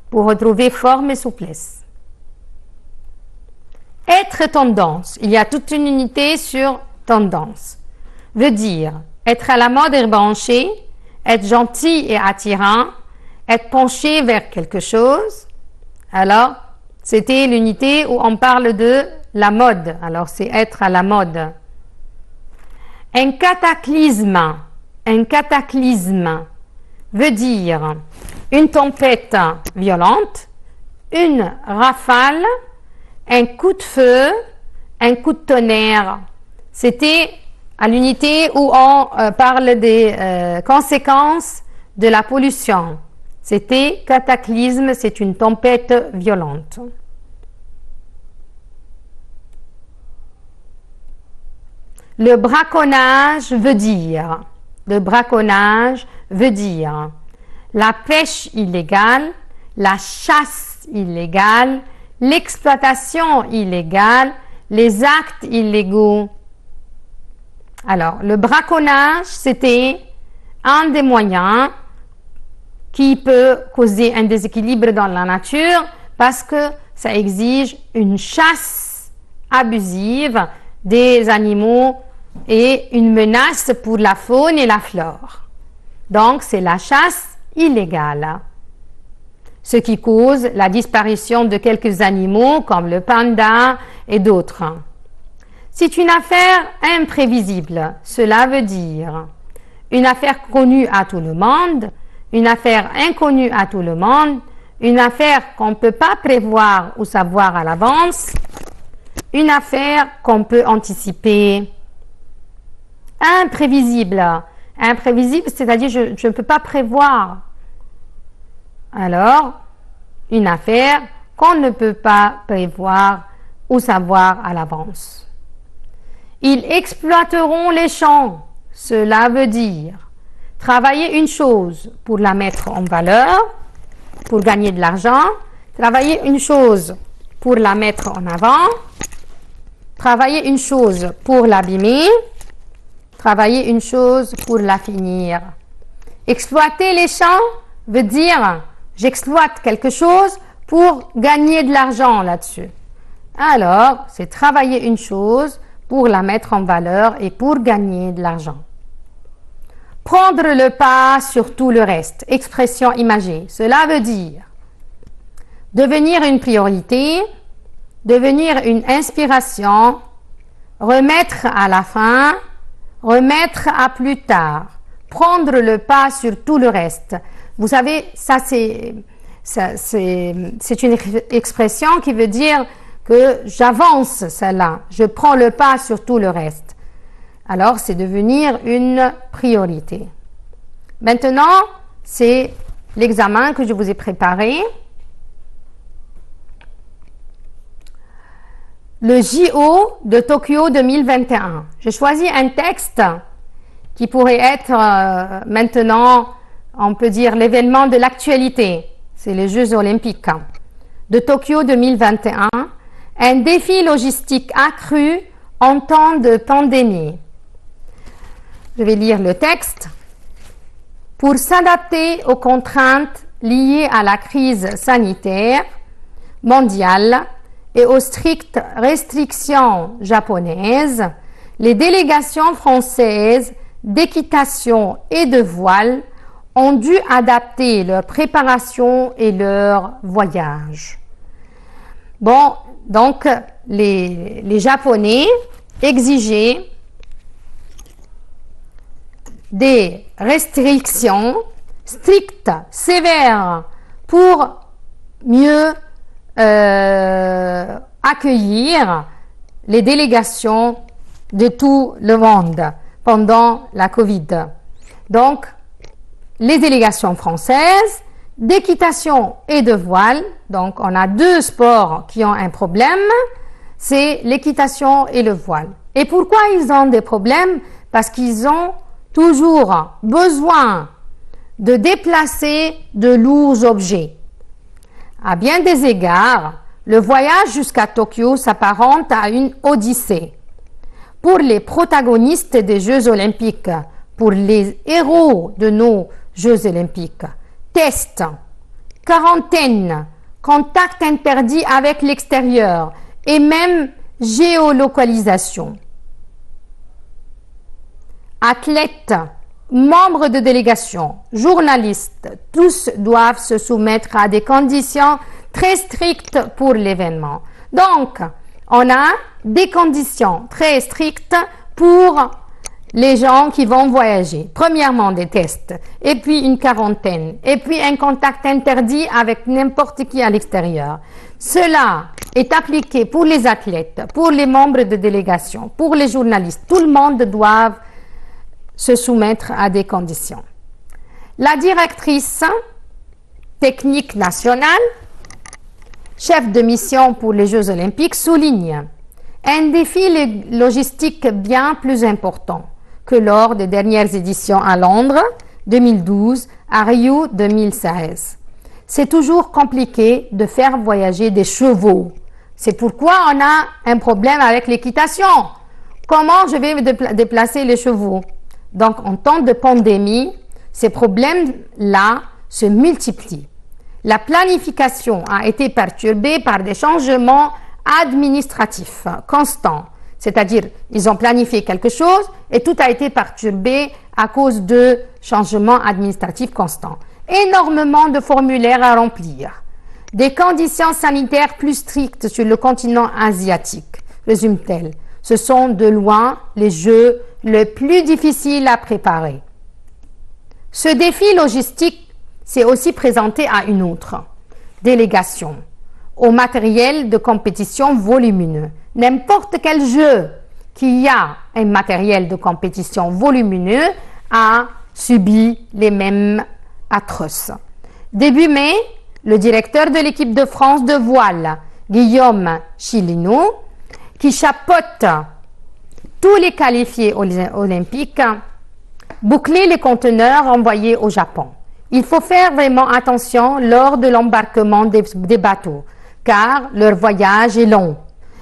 pour retrouver forme et souplesse. Être tendance, il y a toute une unité sur tendance, veut dire être à la mode et branché, être gentil et attirant, être penché vers quelque chose. Alors, c'était l'unité où on parle de la mode. Alors, c'est être à la mode. Un cataclysme veut dire une tempête violente, une rafale, un coup de feu, un coup de tonnerre. C'était à l'unité où on parle des conséquences de la pollution. C'était cataclysme, c'est une tempête violente. Le braconnage veut dire la pêche illégale, la chasse illégale, l'exploitation illégale, les actes illégaux. Alors, le braconnage, c'était un des moyens qui peut causer un déséquilibre dans la nature parce que ça exige une chasse abusive des animaux et une menace pour la faune et la flore. Donc, c'est la chasse illégale, ce qui cause la disparition de quelques animaux comme le panda et d'autres. C'est une affaire imprévisible, cela veut dire une affaire connue à tout le monde, une affaire inconnue à tout le monde, une affaire qu'on ne peut pas prévoir ou savoir à l'avance, une affaire qu'on peut anticiper. Imprévisible, c'est-à-dire je ne peux pas prévoir. Alors, une affaire qu'on ne peut pas prévoir ou savoir à l'avance. Ils exploiteront les champs, cela veut dire travailler une chose pour la mettre en valeur, pour gagner de l'argent, travailler une chose pour la mettre en avant, travailler une chose pour l'abîmer, travailler une chose pour la finir. Exploiter les champs veut dire j'exploite quelque chose pour gagner de l'argent là-dessus. Alors, c'est travailler une chose pour la mettre en valeur et pour gagner de l'argent. Prendre le pas sur tout le reste, expression imagée, cela veut dire devenir une priorité, devenir une inspiration, remettre à la fin, remettre à plus tard, prendre le pas sur tout le reste. Vous savez, c'est une expression qui veut dire que j'avance celle-là, je prends le pas sur tout le reste. Alors, c'est devenir une priorité. Maintenant, c'est l'examen que je vous ai préparé. Le JO de Tokyo 2021. J'ai choisi un texte qui pourrait être maintenant, on peut dire, l'événement de l'actualité. C'est les Jeux olympiques de Tokyo 2021. Un défi logistique accru en temps de pandémie. Je vais lire le texte. Pour s'adapter aux contraintes liées à la crise sanitaire mondiale et aux strictes restrictions japonaises, les délégations françaises d'équitation et de voile ont dû adapter leur préparation et leur voyage. Bon, donc les Japonais exigeaient des restrictions strictes, sévères, pour mieux accueillir les délégations de tout le monde pendant la Covid. Donc, les délégations françaises d'équitation et de voile. Donc, on a deux sports qui ont un problème, c'est l'équitation et le voile. Et pourquoi ils ont des problèmes? Parce qu'ils ont toujours besoin de déplacer de lourds objets. À bien des égards, le voyage jusqu'à Tokyo s'apparente à une odyssée. Pour les protagonistes des Jeux olympiques, pour les héros de nos Jeux olympiques, tests, quarantaine, contact interdit avec l'extérieur et même géolocalisation. Athlètes, membres de délégation, journalistes, tous doivent se soumettre à des conditions très strictes pour l'événement. Donc, on a des conditions très strictes pour les gens qui vont voyager. Premièrement, des tests, et puis une quarantaine, et puis un contact interdit avec n'importe qui à l'extérieur. Cela est appliqué pour les athlètes, pour les membres de délégation, pour les journalistes. Tout le monde doit se soumettre à des conditions. La directrice technique nationale, chef de mission pour les Jeux olympiques, souligne un défi logistique bien plus important que lors des dernières éditions à Londres 2012, à Rio 2016. C'est toujours compliqué de faire voyager des chevaux. C'est pourquoi on a un problème avec l'équitation. Comment je vais déplacer les chevaux? Donc, en temps de pandémie, ces problèmes-là se multiplient. La planification a été perturbée par des changements administratifs constants. C'est-à-dire, ils ont planifié quelque chose et tout a été perturbé à cause de changements administratifs constants. Énormément de formulaires à remplir. Des conditions sanitaires plus strictes sur le continent asiatique, résume-t-elle. Ce sont de loin les jeux les plus difficiles à préparer. Ce défi logistique s'est aussi présenté à une autre délégation, au matériel de compétition volumineux. N'importe quel jeu qui a un matériel de compétition volumineux a subi les mêmes atroces. Début mai, le directeur de l'équipe de France de voile, Guillaume Chilino, qui chapeaute tous les qualifiés olympiques, bouclait les conteneurs envoyés au Japon. Il faut faire vraiment attention lors de l'embarquement des bateaux, car leur voyage est long.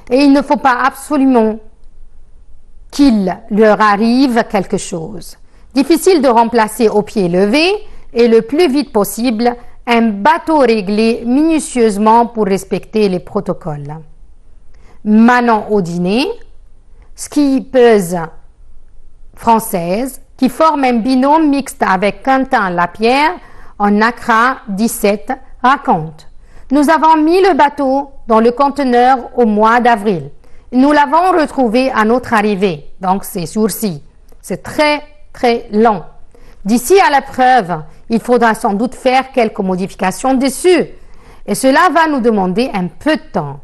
Et il ne faut pas absolument qu'il leur arrive quelque chose. Difficile de remplacer au pied levé et le plus vite possible un bateau réglé minutieusement pour respecter les protocoles. Manon Audinet, skieuse française, qui forme un binôme mixte avec Quentin Lapierre en Accra 17, raconte: nous avons mis le bateau dans le conteneur au mois d'avril. Nous l'avons retrouvé à notre arrivée, donc c'est jours-ci. C'est très, très long. D'ici à l'épreuve, il faudra sans doute faire quelques modifications dessus. Et cela va nous demander un peu de temps.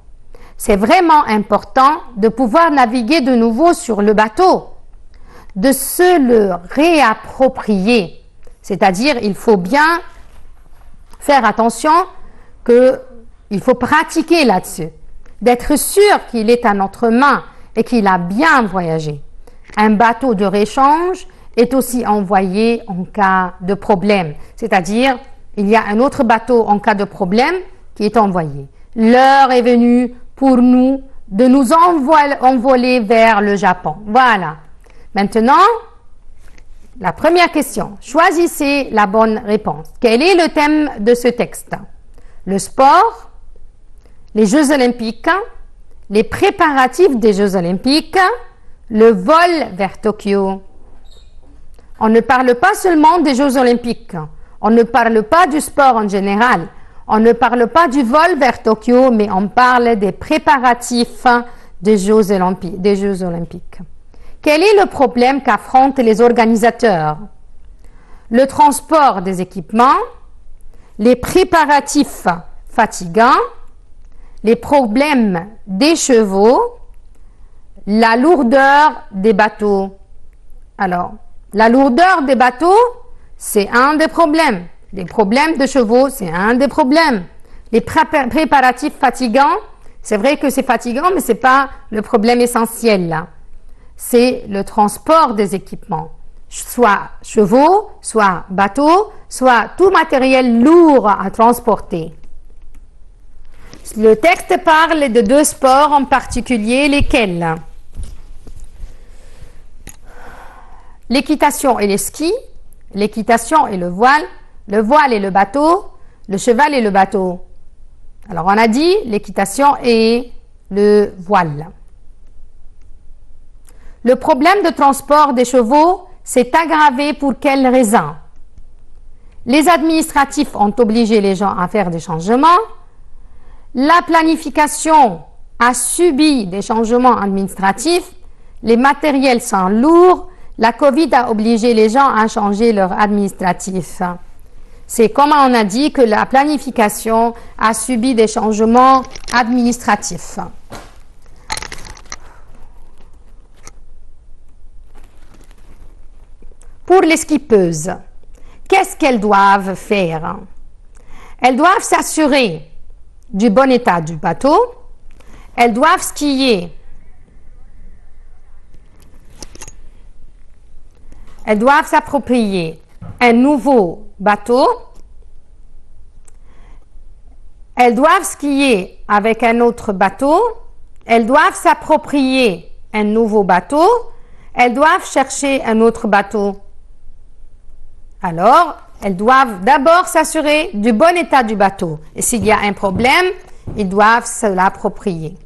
C'est vraiment important de pouvoir naviguer de nouveau sur le bateau, de se le réapproprier. C'est-à-dire, il faut bien faire attention qu'il faut pratiquer là-dessus, d'être sûr qu'il est à notre main et qu'il a bien voyagé. Un bateau de réchange est aussi envoyé en cas de problème, c'est-à-dire il y a un autre bateau en cas de problème qui est envoyé. L'heure est venue pour nous de nous envoler vers le Japon. Voilà. Maintenant, la première question. Choisissez la bonne réponse. Quel est le thème de ce texte? Le sport, les Jeux olympiques, les préparatifs des Jeux olympiques, le vol vers Tokyo. On ne parle pas seulement des Jeux olympiques. On ne parle pas du sport en général. On ne parle pas du vol vers Tokyo, mais on parle des préparatifs des Jeux olympiques. Quel est le problème qu'affrontent les organisateurs? Le transport des équipements, les préparatifs fatigants, les problèmes des chevaux, la lourdeur des bateaux. Alors, la lourdeur des bateaux, c'est un des problèmes. Les problèmes de chevaux, c'est un des problèmes. Les préparatifs fatigants, c'est vrai que c'est fatigant, mais ce n'est pas le problème essentiel là. C'est le transport des équipements. Soit chevaux, soit bateaux, soit tout matériel lourd à transporter. Le texte parle de deux sports en particulier, lesquels? L'équitation et les skis, l'équitation et le voile et le bateau, le cheval et le bateau. Alors on a dit l'équitation et le voile. Le problème de transport des chevaux s'est aggravé pour quelle raison? Les administratifs ont obligé les gens à faire des changements. La planification a subi des changements administratifs. Les matériels sont lourds. La COVID a obligé les gens à changer leur administratif. C'est comme on a dit que la planification a subi des changements administratifs. Pour les skippeuses, qu'est-ce qu'elles doivent faire? Elles doivent s'assurer du bon état du bateau. Elles doivent skier. Elles doivent s'approprier un nouveau bateau. Elles doivent skier avec un autre bateau. Elles doivent s'approprier un nouveau bateau. Elles doivent chercher un autre bateau. Alors, elles doivent d'abord s'assurer du bon état du bateau. Et s'il y a un problème, ils doivent se l'approprier.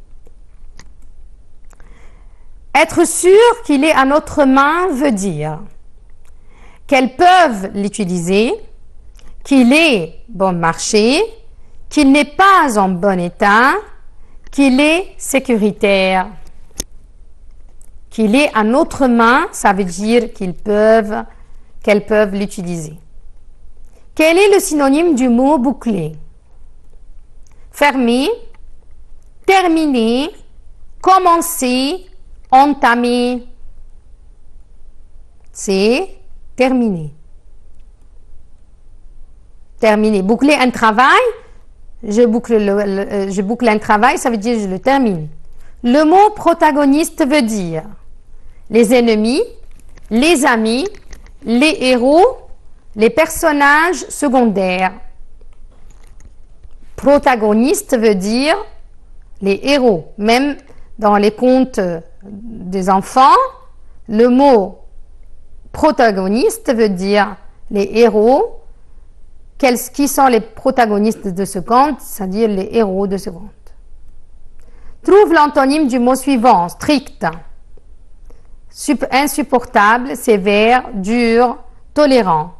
Être sûr qu'il est à notre main veut dire qu'elles peuvent l'utiliser, qu'il est bon marché, qu'il n'est pas en bon état, qu'il est sécuritaire. Qu'il est à notre main, ça veut dire qu'elles peuvent l'utiliser. Quel est le synonyme du mot boucler? Fermer, terminer, commencer, entamer. C'est terminer. Terminer. Boucler un travail, je boucle un travail, ça veut dire je le termine. Le mot protagoniste veut dire les ennemis, les amis, les héros, les personnages secondaires. Protagoniste veut dire les héros. Même dans les contes des enfants, le mot protagoniste veut dire les héros. Qui sont les protagonistes de ce conte, c'est-à-dire les héros de ce conte. Trouve l'antonyme du mot suivant, strict. Insupportable, sévère, dur, tolérant.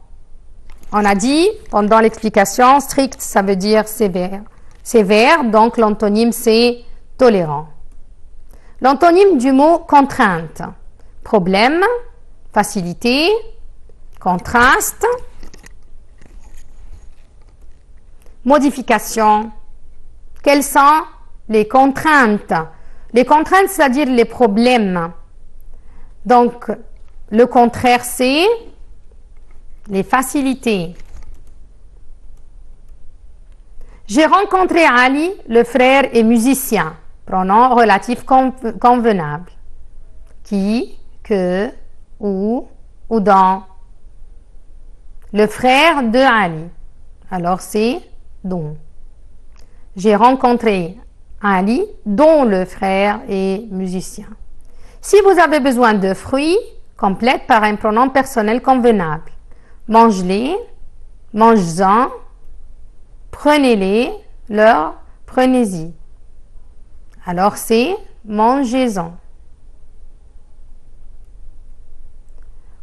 On a dit pendant l'explication, strict, ça veut dire sévère. Sévère, donc l'antonyme c'est tolérant. L'antonyme du mot contrainte. Problème, facilité, contraste, modification. Quelles sont les contraintes? Les contraintes, c'est-à-dire les problèmes. Donc, le contraire, c'est les facilités. J'ai rencontré Ali, le frère et musicien. Pronom relatif convenable. Qui, que, où dans. Le frère de Ali. Alors, c'est dont. J'ai rencontré Ali, dont le frère est musicien. Si vous avez besoin de fruits, complète par un pronom personnel convenable. Mange-les, mange-en, prenez-les, leur, prenez-y. Alors c'est mangez-en.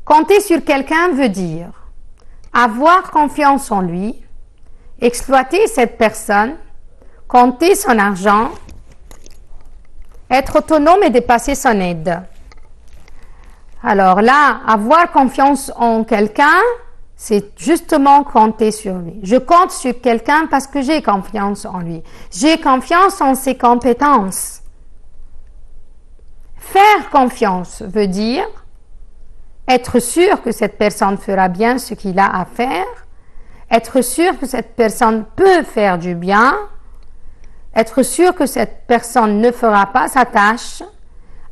Compter sur quelqu'un veut dire avoir confiance en lui, exploiter cette personne, compter son argent, être autonome et dépasser son aide. Alors là, avoir confiance en quelqu'un, c'est justement compter sur lui. Je compte sur quelqu'un parce que j'ai confiance en lui. J'ai confiance en ses compétences. Faire confiance veut dire être sûr que cette personne fera bien ce qu'il a à faire, être sûr que cette personne peut faire du bien, être sûr que cette personne ne fera pas sa tâche,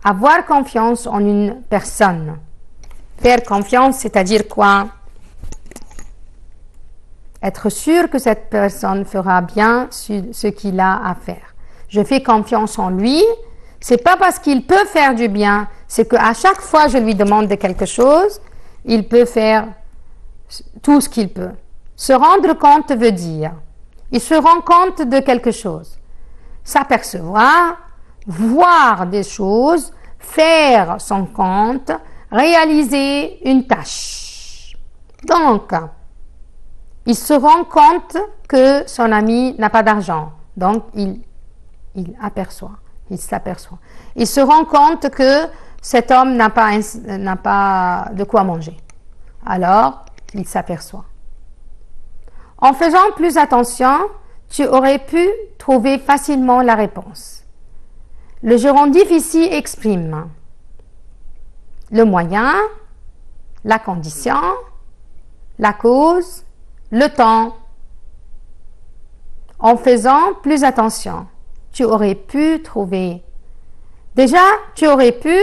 avoir confiance en une personne. Faire confiance, c'est-à-dire quoi? Être sûr que cette personne fera bien ce qu'il a à faire. Je fais confiance en lui, c'est pas parce qu'il peut faire du bien, c'est qu'à chaque fois je lui demande de quelque chose, il peut faire tout ce qu'il peut. Se rendre compte veut dire, il se rend compte de quelque chose. S'apercevoir, voir des choses, faire son compte, réaliser une tâche. Donc, il se rend compte que son ami n'a pas d'argent. Donc, il s'aperçoit. Il se rend compte que cet homme n'a pas de quoi manger. Alors, il s'aperçoit. En faisant plus attention, tu aurais pu trouver facilement la réponse. Le gérondif ici exprime le moyen, la condition, la cause, le temps. En faisant plus attention, tu aurais pu trouver. Déjà, tu aurais pu,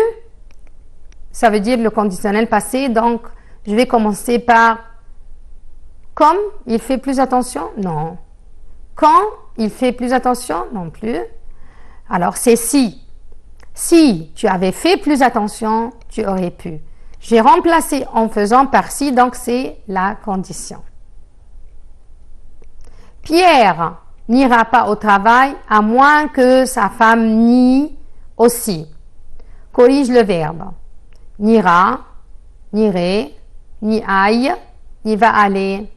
ça veut dire le conditionnel passé, donc je vais commencer par comme il fait plus attention? Non. Quand il fait plus attention? Non plus. Alors c'est si. Si tu avais fait plus attention, tu aurais pu. J'ai remplacé en faisant par si, donc c'est la condition. Pierre n'ira pas au travail à moins que sa femme nie aussi. Corrige le verbe. N'ira, n'irait, ni aille, n'y va aller.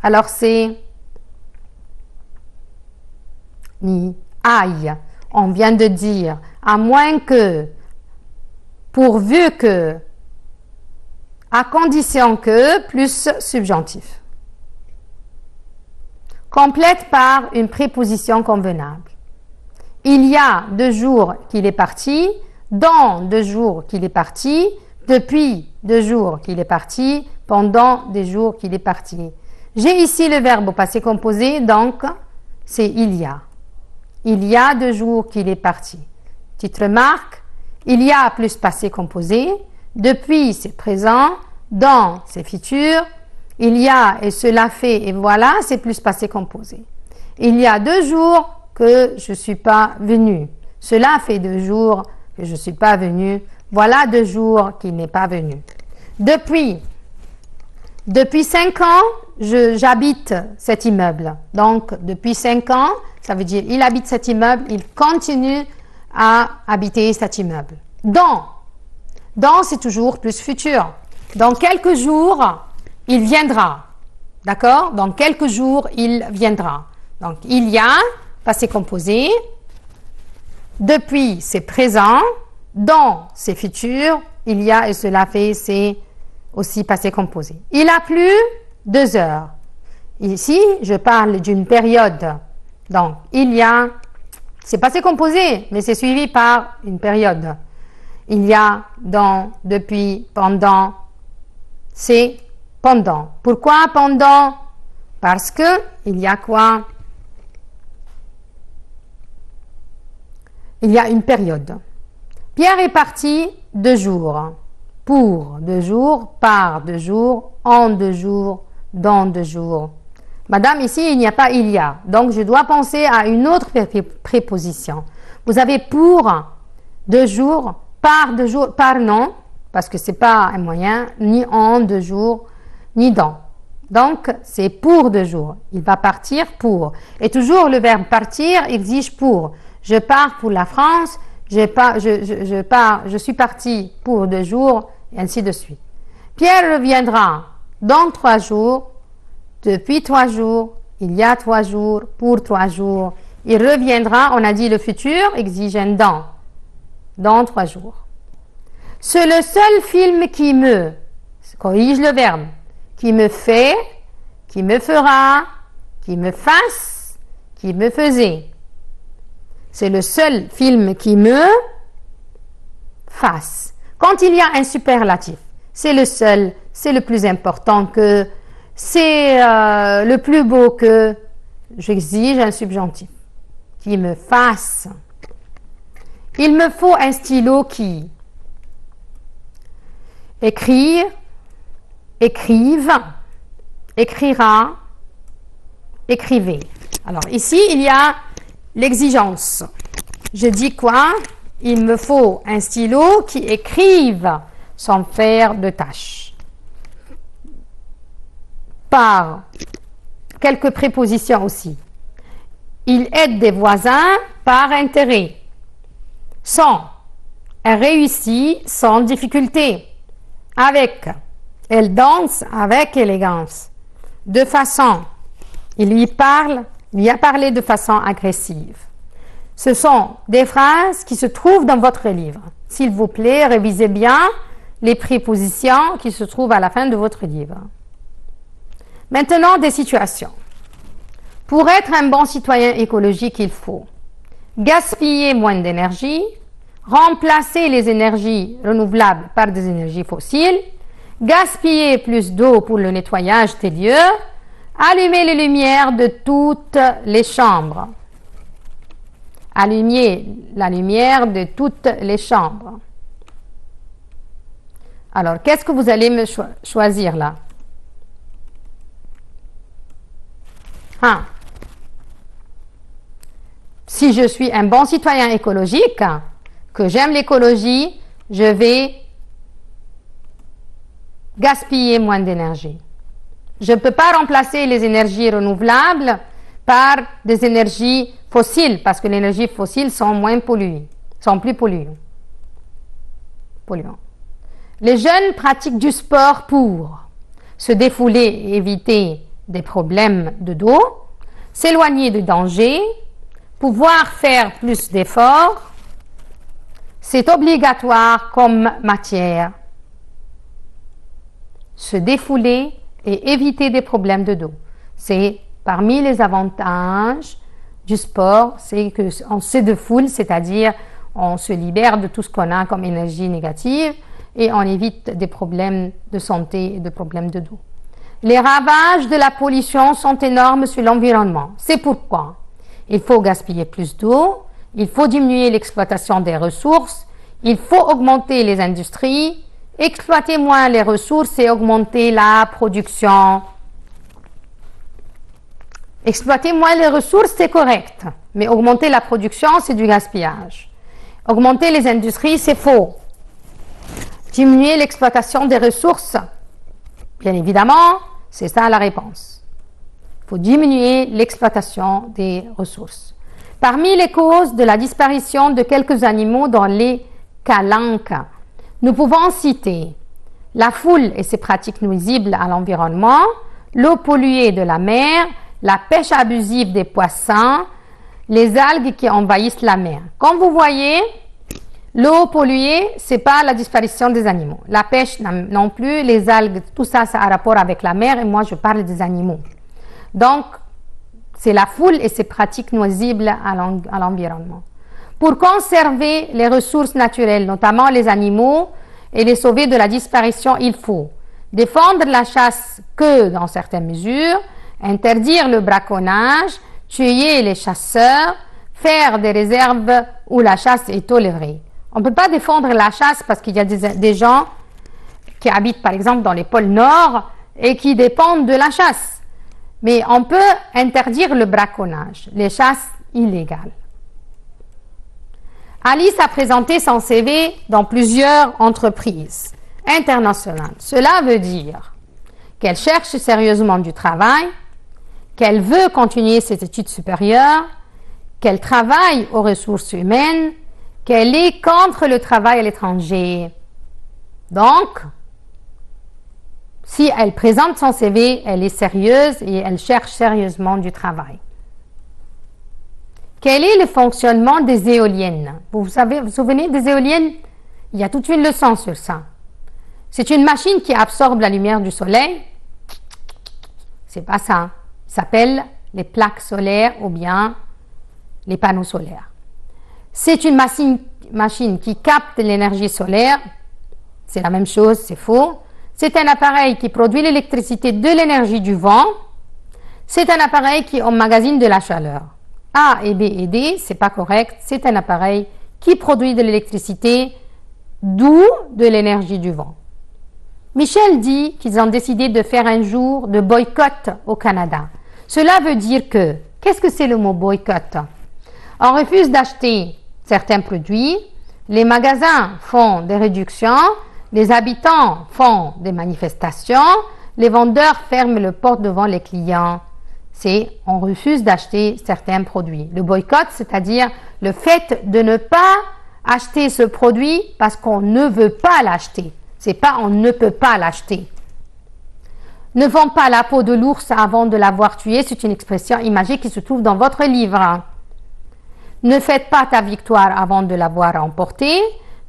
Alors c'est ni aille. On vient de dire à moins que, pourvu que, à condition que, plus subjonctif. Complète par une préposition convenable. Il y a 2 jours qu'il est parti, dans 2 jours qu'il est parti, depuis 2 jours qu'il est parti, pendant des jours qu'il est parti. J'ai ici le verbe au passé composé, donc c'est il y a. Il y a 2 jours qu'il est parti. Petite remarque, il y a plus passé composé, depuis c'est présent, dans c'est futur, il y a et cela fait et voilà c'est plus passé composé. Il y a 2 jours que je ne suis pas venu. Cela fait 2 jours que je ne suis pas venu. Voilà 2 jours qu'il n'est pas venu. Depuis 5 ans, j'habite cet immeuble. Donc, depuis 5 ans, ça veut dire il habite cet immeuble, il continue à habiter cet immeuble. Dans c'est toujours plus futur. Dans quelques jours, il viendra. D'accord? Dans quelques jours, il viendra. Donc, il y a, passé composé. Depuis, c'est présent. Dans, c'est futur. Il y a et cela fait, c'est aussi passé composé. Il a plu 2 heures. Ici, je parle d'une période. Donc, il y a, c'est passé composé, mais c'est suivi par une période. Il y a, dans, depuis, pendant, c'est pendant. Pourquoi pendant? Parce que il y a quoi? Il y a une période. Pierre est parti 2 jours. Pour 2 jours, par 2 jours, en 2 jours, dans 2 jours. Madame, ici, il n'y a pas il y a. Donc, je dois penser à une autre préposition. Vous avez pour 2 jours, par 2 jours, par non, parce que ce n'est pas un moyen, ni en 2 jours, ni dans. Donc, c'est pour 2 jours. Il va partir pour. Et toujours, le verbe partir exige pour. Je pars pour la France, je suis parti pour 2 jours, et ainsi de suite. Pierre reviendra dans 3 jours, depuis 3 jours, il y a 3 jours, pour 3 jours. Il reviendra, on a dit le futur, exige un dans 3 jours. C'est le seul film qui me, corrige le verbe, qui me fait, qui me fera, qui me fasse, qui me faisait. C'est le seul film qui me fasse. Quand il y a un superlatif, c'est le seul, c'est le plus important que, c'est le plus beau que, j'exige un subjonctif qui me fasse. Il me faut un stylo qui écrire, écrive, écrira, écrivez. Alors ici, il y a l'exigence. Je dis quoi? Il me faut un stylo qui écrive sans faire de tâches. Par quelques prépositions aussi. Il aide des voisins par intérêt. Sans. Elle réussit sans difficulté. Avec. Elle danse avec élégance. De façon. Il lui a parlé de façon agressive. Ce sont des phrases qui se trouvent dans votre livre. S'il vous plaît, révisez bien les prépositions qui se trouvent à la fin de votre livre. Maintenant, des situations. Pour être un bon citoyen écologique, il faut gaspiller moins d'énergie, remplacer les énergies renouvelables par des énergies fossiles, gaspiller plus d'eau pour le nettoyage des lieux, allumer les lumières de toutes les chambres. Allumer la lumière de toutes les chambres. Alors, qu'est-ce que vous allez me choisir là? Si je suis un bon citoyen écologique, que j'aime l'écologie, je vais gaspiller moins d'énergie. Je ne peux pas remplacer les énergies renouvelables par des énergies fossiles, parce que les énergies fossiles sont plus polluantes. Les jeunes pratiquent du sport pour se défouler et éviter des problèmes de dos, s'éloigner du danger, pouvoir faire plus d'efforts. C'est obligatoire comme matière. Se défouler et éviter des problèmes de dos. C'est parmi les avantages du sport, c'est qu'on se défoule, c'est-à-dire on se libère de tout ce qu'on a comme énergie négative et on évite des problèmes de santé et des problèmes de dos. Les ravages de la pollution sont énormes sur l'environnement. C'est pourquoi il faut gaspiller plus d'eau, il faut diminuer l'exploitation des ressources, il faut augmenter les industries, exploiter moins les ressources et augmenter la production. Exploiter moins les ressources, c'est correct, mais augmenter la production, c'est du gaspillage. Augmenter les industries, c'est faux. Diminuer l'exploitation des ressources, bien évidemment, c'est ça la réponse. Il faut diminuer l'exploitation des ressources. Parmi les causes de la disparition de quelques animaux dans les calanques, nous pouvons citer la foule et ses pratiques nuisibles à l'environnement, l'eau polluée de la mer, la pêche abusive des poissons, les algues qui envahissent la mer. Comme vous voyez, l'eau polluée, ce n'est pas la disparition des animaux. La pêche non plus, les algues, tout ça, ça a rapport avec la mer et moi, je parle des animaux. Donc, c'est la foule et ses pratiques nuisibles à l'environnement. Pour conserver les ressources naturelles, notamment les animaux, et les sauver de la disparition, il faut défendre la chasse que dans certaines mesures, interdire le braconnage, tuer les chasseurs, faire des réserves où la chasse est tolérée. On ne peut pas défendre la chasse parce qu'il y a des gens qui habitent par exemple dans les pôles Nord et qui dépendent de la chasse. Mais on peut interdire le braconnage, les chasses illégales. Alice a présenté son CV dans plusieurs entreprises internationales. Cela veut dire qu'elle cherche sérieusement du travail, qu'elle veut continuer ses études supérieures, qu'elle travaille aux ressources humaines, qu'elle est contre le travail à l'étranger. Donc, si elle présente son CV, elle est sérieuse et elle cherche sérieusement du travail. Quel est le fonctionnement des éoliennes? Vous vous souvenez des éoliennes? Il y a toute une leçon sur ça. C'est une machine qui absorbe la lumière du soleil C'est pas ça. Ça s'appelle les plaques solaires ou bien les panneaux solaires. C'est une machine qui capte l'énergie solaire. C'est la même chose, c'est faux. C'est un appareil qui produit l'électricité de l'énergie du vent. C'est un appareil qui emmagasine de la chaleur. A et B et D, c'est pas correct. C'est un appareil qui produit de l'électricité, d'où de l'énergie du vent. Michel dit qu'ils ont décidé de faire un jour de boycott au Canada. Cela veut dire que, qu'est-ce que c'est le mot boycott? On refuse d'acheter certains produits, les magasins font des réductions, les habitants font des manifestations, les vendeurs ferment les portes devant les clients. On refuse d'acheter certains produits. Le boycott, c'est-à-dire le fait de ne pas acheter ce produit parce qu'on ne veut pas l'acheter. C'est pas on ne peut pas l'acheter. Ne vends pas la peau de l'ours avant de l'avoir tué, c'est une expression imagée qui se trouve dans votre livre. Ne faites pas ta victoire avant de l'avoir emporté.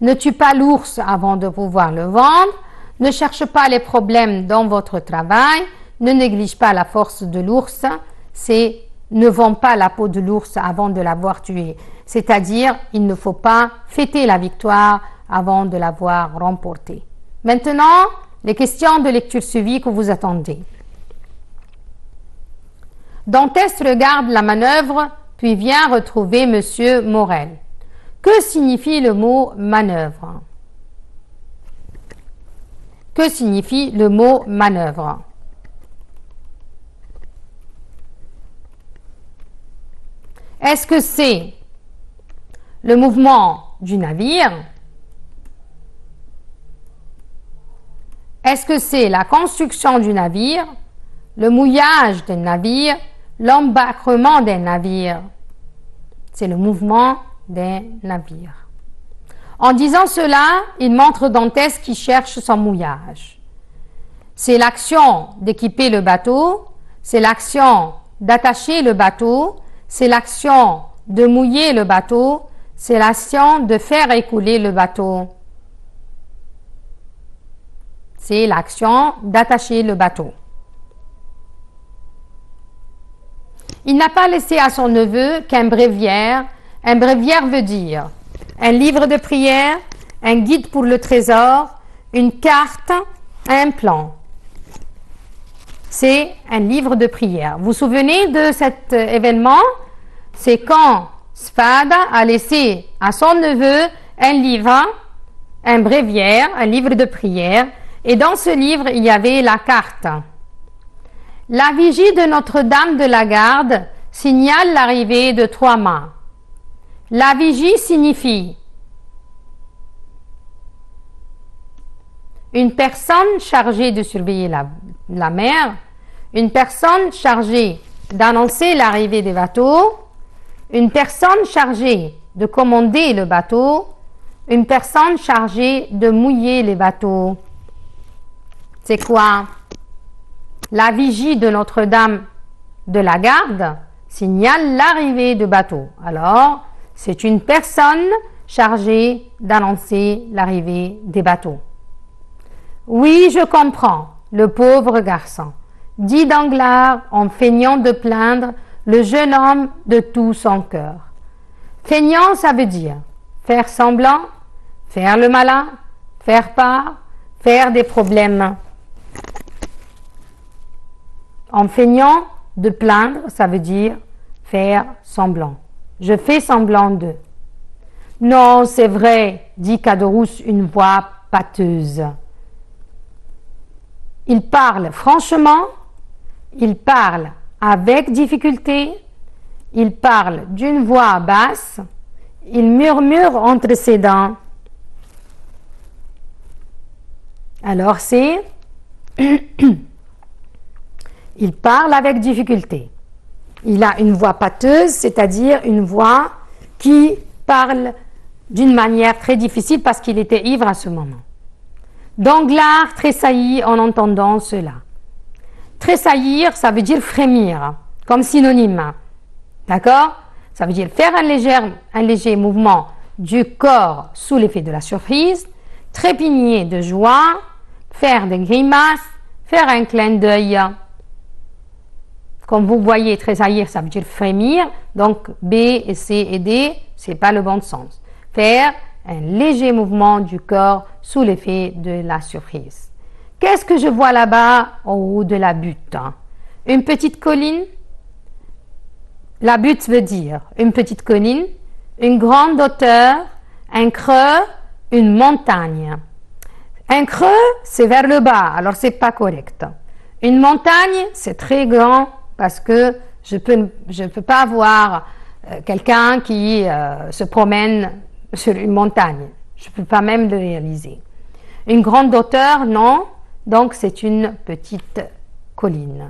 Ne tue pas l'ours avant de pouvoir le vendre. Ne cherche pas les problèmes dans votre travail. Ne néglige pas la force de l'ours. C'est ne vends pas la peau de l'ours avant de l'avoir tué. C'est-à-dire, il ne faut pas fêter la victoire avant de l'avoir remportée. Maintenant, les questions de lecture suivie que vous attendez. Dantès regarde la manœuvre, puis vient retrouver Monsieur Morel. Que signifie le mot manœuvre? Que signifie le mot manœuvre? Est-ce que c'est le mouvement du navire? Est-ce que c'est la construction du navire, le mouillage d'un navire, l'embarquement d'un navire? C'est le mouvement d'un navire. En disant cela, il montre Dantès qui cherche son mouillage. C'est l'action d'équiper le bateau, c'est l'action d'attacher le bateau, c'est l'action de mouiller le bateau, c'est l'action de faire écouler le bateau. C'est l'action d'attacher le bateau. Il n'a pas laissé à son neveu qu'un bréviaire. Un bréviaire veut dire un livre de prière, un guide pour le trésor, une carte, un plan. C'est un livre de prière. Vous vous souvenez de cet événement? C'est quand Spada a laissé à son neveu un livre, un bréviaire, un livre de prière, et dans ce livre, il y avait la carte. La vigie de Notre-Dame de la Garde signale l'arrivée de 3 mâts. La vigie signifie une personne chargée de surveiller la mer, une personne chargée d'annoncer l'arrivée des bateaux, une personne chargée de commander le bateau, une personne chargée de mouiller les bateaux. C'est quoi? La vigie de Notre-Dame de la Garde signale l'arrivée de bateaux. Alors, c'est une personne chargée d'annoncer l'arrivée des bateaux. Oui, je comprends, le pauvre garçon, dit Danglars en feignant de plaindre le jeune homme de tout son cœur. Feignant, ça veut dire faire semblant, faire le malin, faire part, faire des problèmes. En feignant de plaindre, ça veut dire faire semblant. Je fais semblant de. Non, c'est vrai, dit Caderousse, une voix pâteuse. Il parle franchement, il parle avec difficulté, il parle d'une voix basse, il murmure entre ses dents. Alors c'est il parle avec difficulté. Il a une voix pâteuse, c'est-à-dire une voix qui parle d'une manière très difficile parce qu'il était ivre à ce moment. Danglars tressaillit en entendant cela. Tressaillir, ça veut dire frémir, comme synonyme. D'accord? Ça veut dire faire un léger mouvement du corps sous l'effet de la surprise, trépigner de joie, faire des grimaces, faire un clin d'œil. Comme vous voyez, tressaillir, ça veut dire frémir. Donc, B et C et D, c'est pas le bon sens. Faire un léger mouvement du corps sous l'effet de la surprise. Qu'est-ce que je vois là-bas au haut de la butte? Une petite colline. La butte veut dire une petite colline, une grande hauteur, un creux, une montagne. Un creux, c'est vers le bas, alors c'est pas correct. Une montagne, c'est très grand parce que je peux pas voir quelqu'un qui se promène sur une montagne. Je peux pas même le réaliser. Une grande hauteur, non. Donc c'est une petite colline.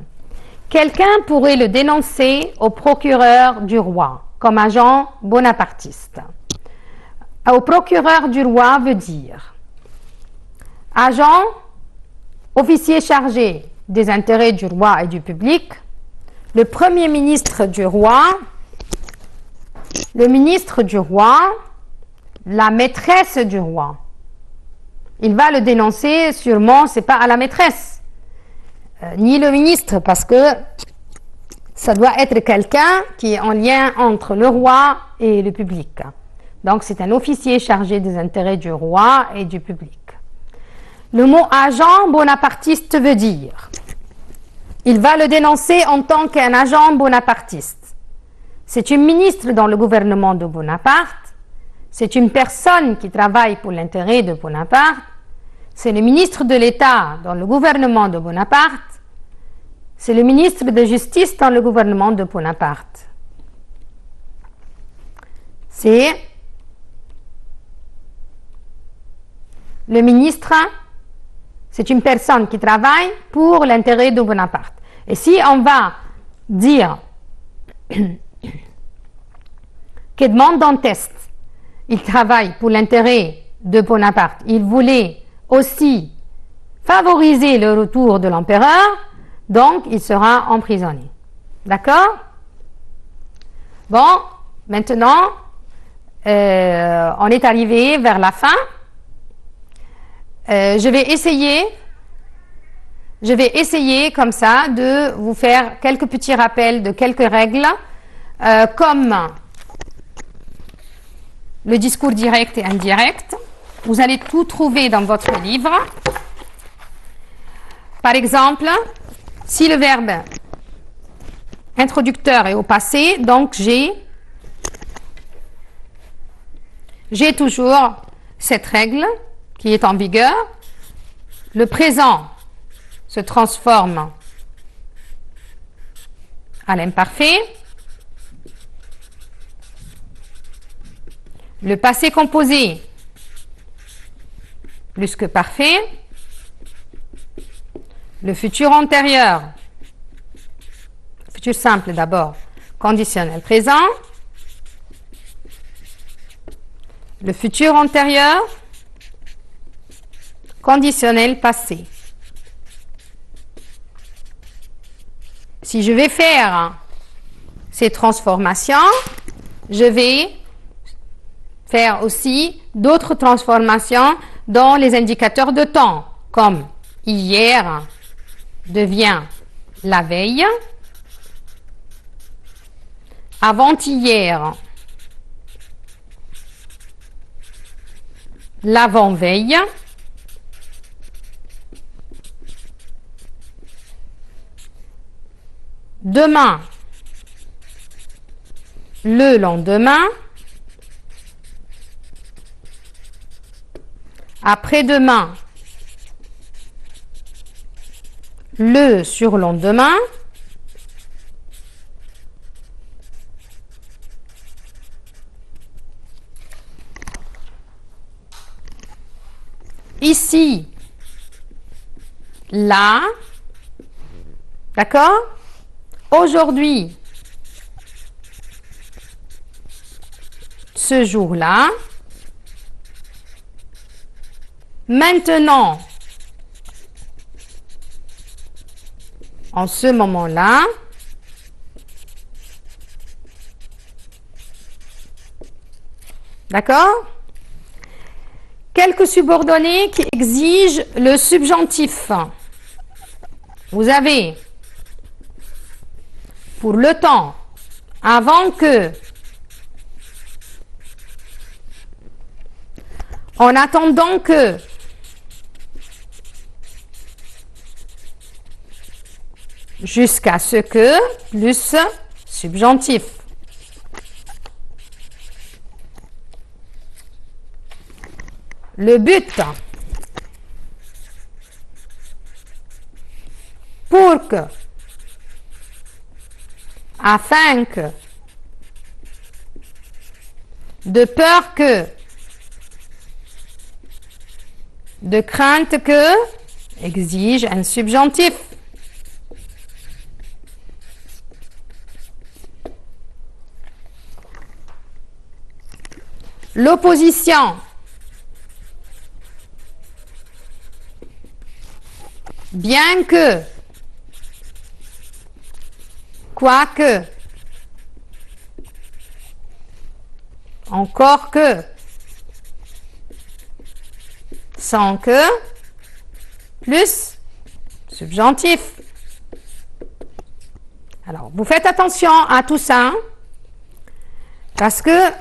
Quelqu'un pourrait le dénoncer au procureur du roi comme agent bonapartiste. Au procureur du roi veut dire agent, officier chargé des intérêts du roi et du public, le premier ministre du roi, le ministre du roi, la maîtresse du roi. Il va le dénoncer, sûrement, c'est pas à la maîtresse, ni le ministre, parce que ça doit être quelqu'un qui est en lien entre le roi et le public. Donc, c'est un officier chargé des intérêts du roi et du public. Le mot agent bonapartiste veut dire il va le dénoncer en tant qu'un agent bonapartiste. C'est une ministre dans le gouvernement de Bonaparte. C'est une personne qui travaille pour l'intérêt de Bonaparte. C'est le ministre de l'État dans le gouvernement de Bonaparte. C'est le ministre de Justice dans le gouvernement de Bonaparte. C'est le ministre, c'est une personne qui travaille pour l'intérêt de Bonaparte. Et si on va dire qu'Edmond Dantès, il travaille pour l'intérêt de Bonaparte, il voulait aussi favoriser le retour de l'empereur, donc il sera emprisonné. D'accord? Bon, maintenant, on est arrivé vers la fin. Je vais essayer comme ça de vous faire quelques petits rappels de quelques règles, comme le discours direct et indirect. Vous allez tout trouver dans votre livre. Par exemple, si le verbe introducteur est au passé, donc j'ai toujours cette règle qui est en vigueur. Le présent se transforme à l'imparfait. Le passé composé plus que parfait. Le futur antérieur, futur simple d'abord, conditionnel présent. Le futur antérieur, conditionnel passé. Si je vais faire ces transformations, je vais faire aussi d'autres transformations dans les indicateurs de temps, comme hier devient la veille, avant-hier, l'avant-veille, demain, le lendemain, après-demain, le surlendemain, ici, là, d'accord? Aujourd'hui, ce jour-là, maintenant, en ce moment-là, d'accord? Quelques subordonnés qui exigent le subjonctif. Vous avez pour le temps avant que, en attendant que, jusqu'à ce que, plus subjonctif. Le but, pour que, afin que, de peur que, de crainte que, exige un subjonctif. L'opposition, bien que, quoique, encore que, sans que, plus subjonctif. Alors, vous faites attention à tout ça, parce que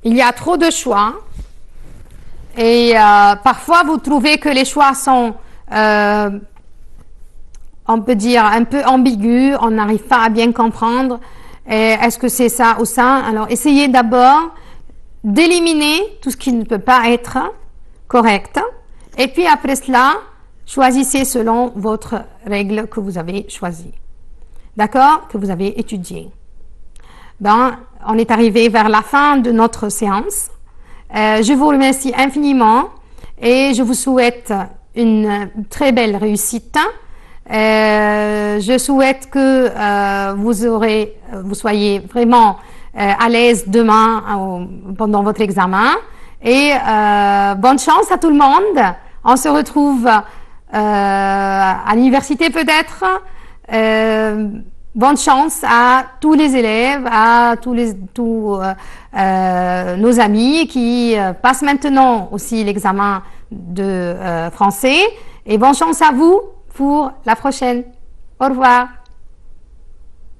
il y a trop de choix et parfois vous trouvez que les choix sont, on peut dire, un peu ambigus, on n'arrive pas à bien comprendre. Est-ce que c'est ça ou ça? Alors, essayez d'abord d'éliminer tout ce qui ne peut pas être correct. Et puis après cela, choisissez selon votre règle que vous avez choisie. D'accord? Que vous avez étudiée. Ben, on est arrivé vers la fin de notre séance. Je vous remercie infiniment et je vous souhaite une très belle réussite. Je souhaite que vous soyez vraiment à l'aise demain pendant votre examen et bonne chance à tout le monde. On se retrouve à l'université peut-être. Bonne chance à tous les élèves, à tous nos amis qui passent maintenant aussi l'examen de français. Et bonne chance à vous pour la prochaine. Au revoir.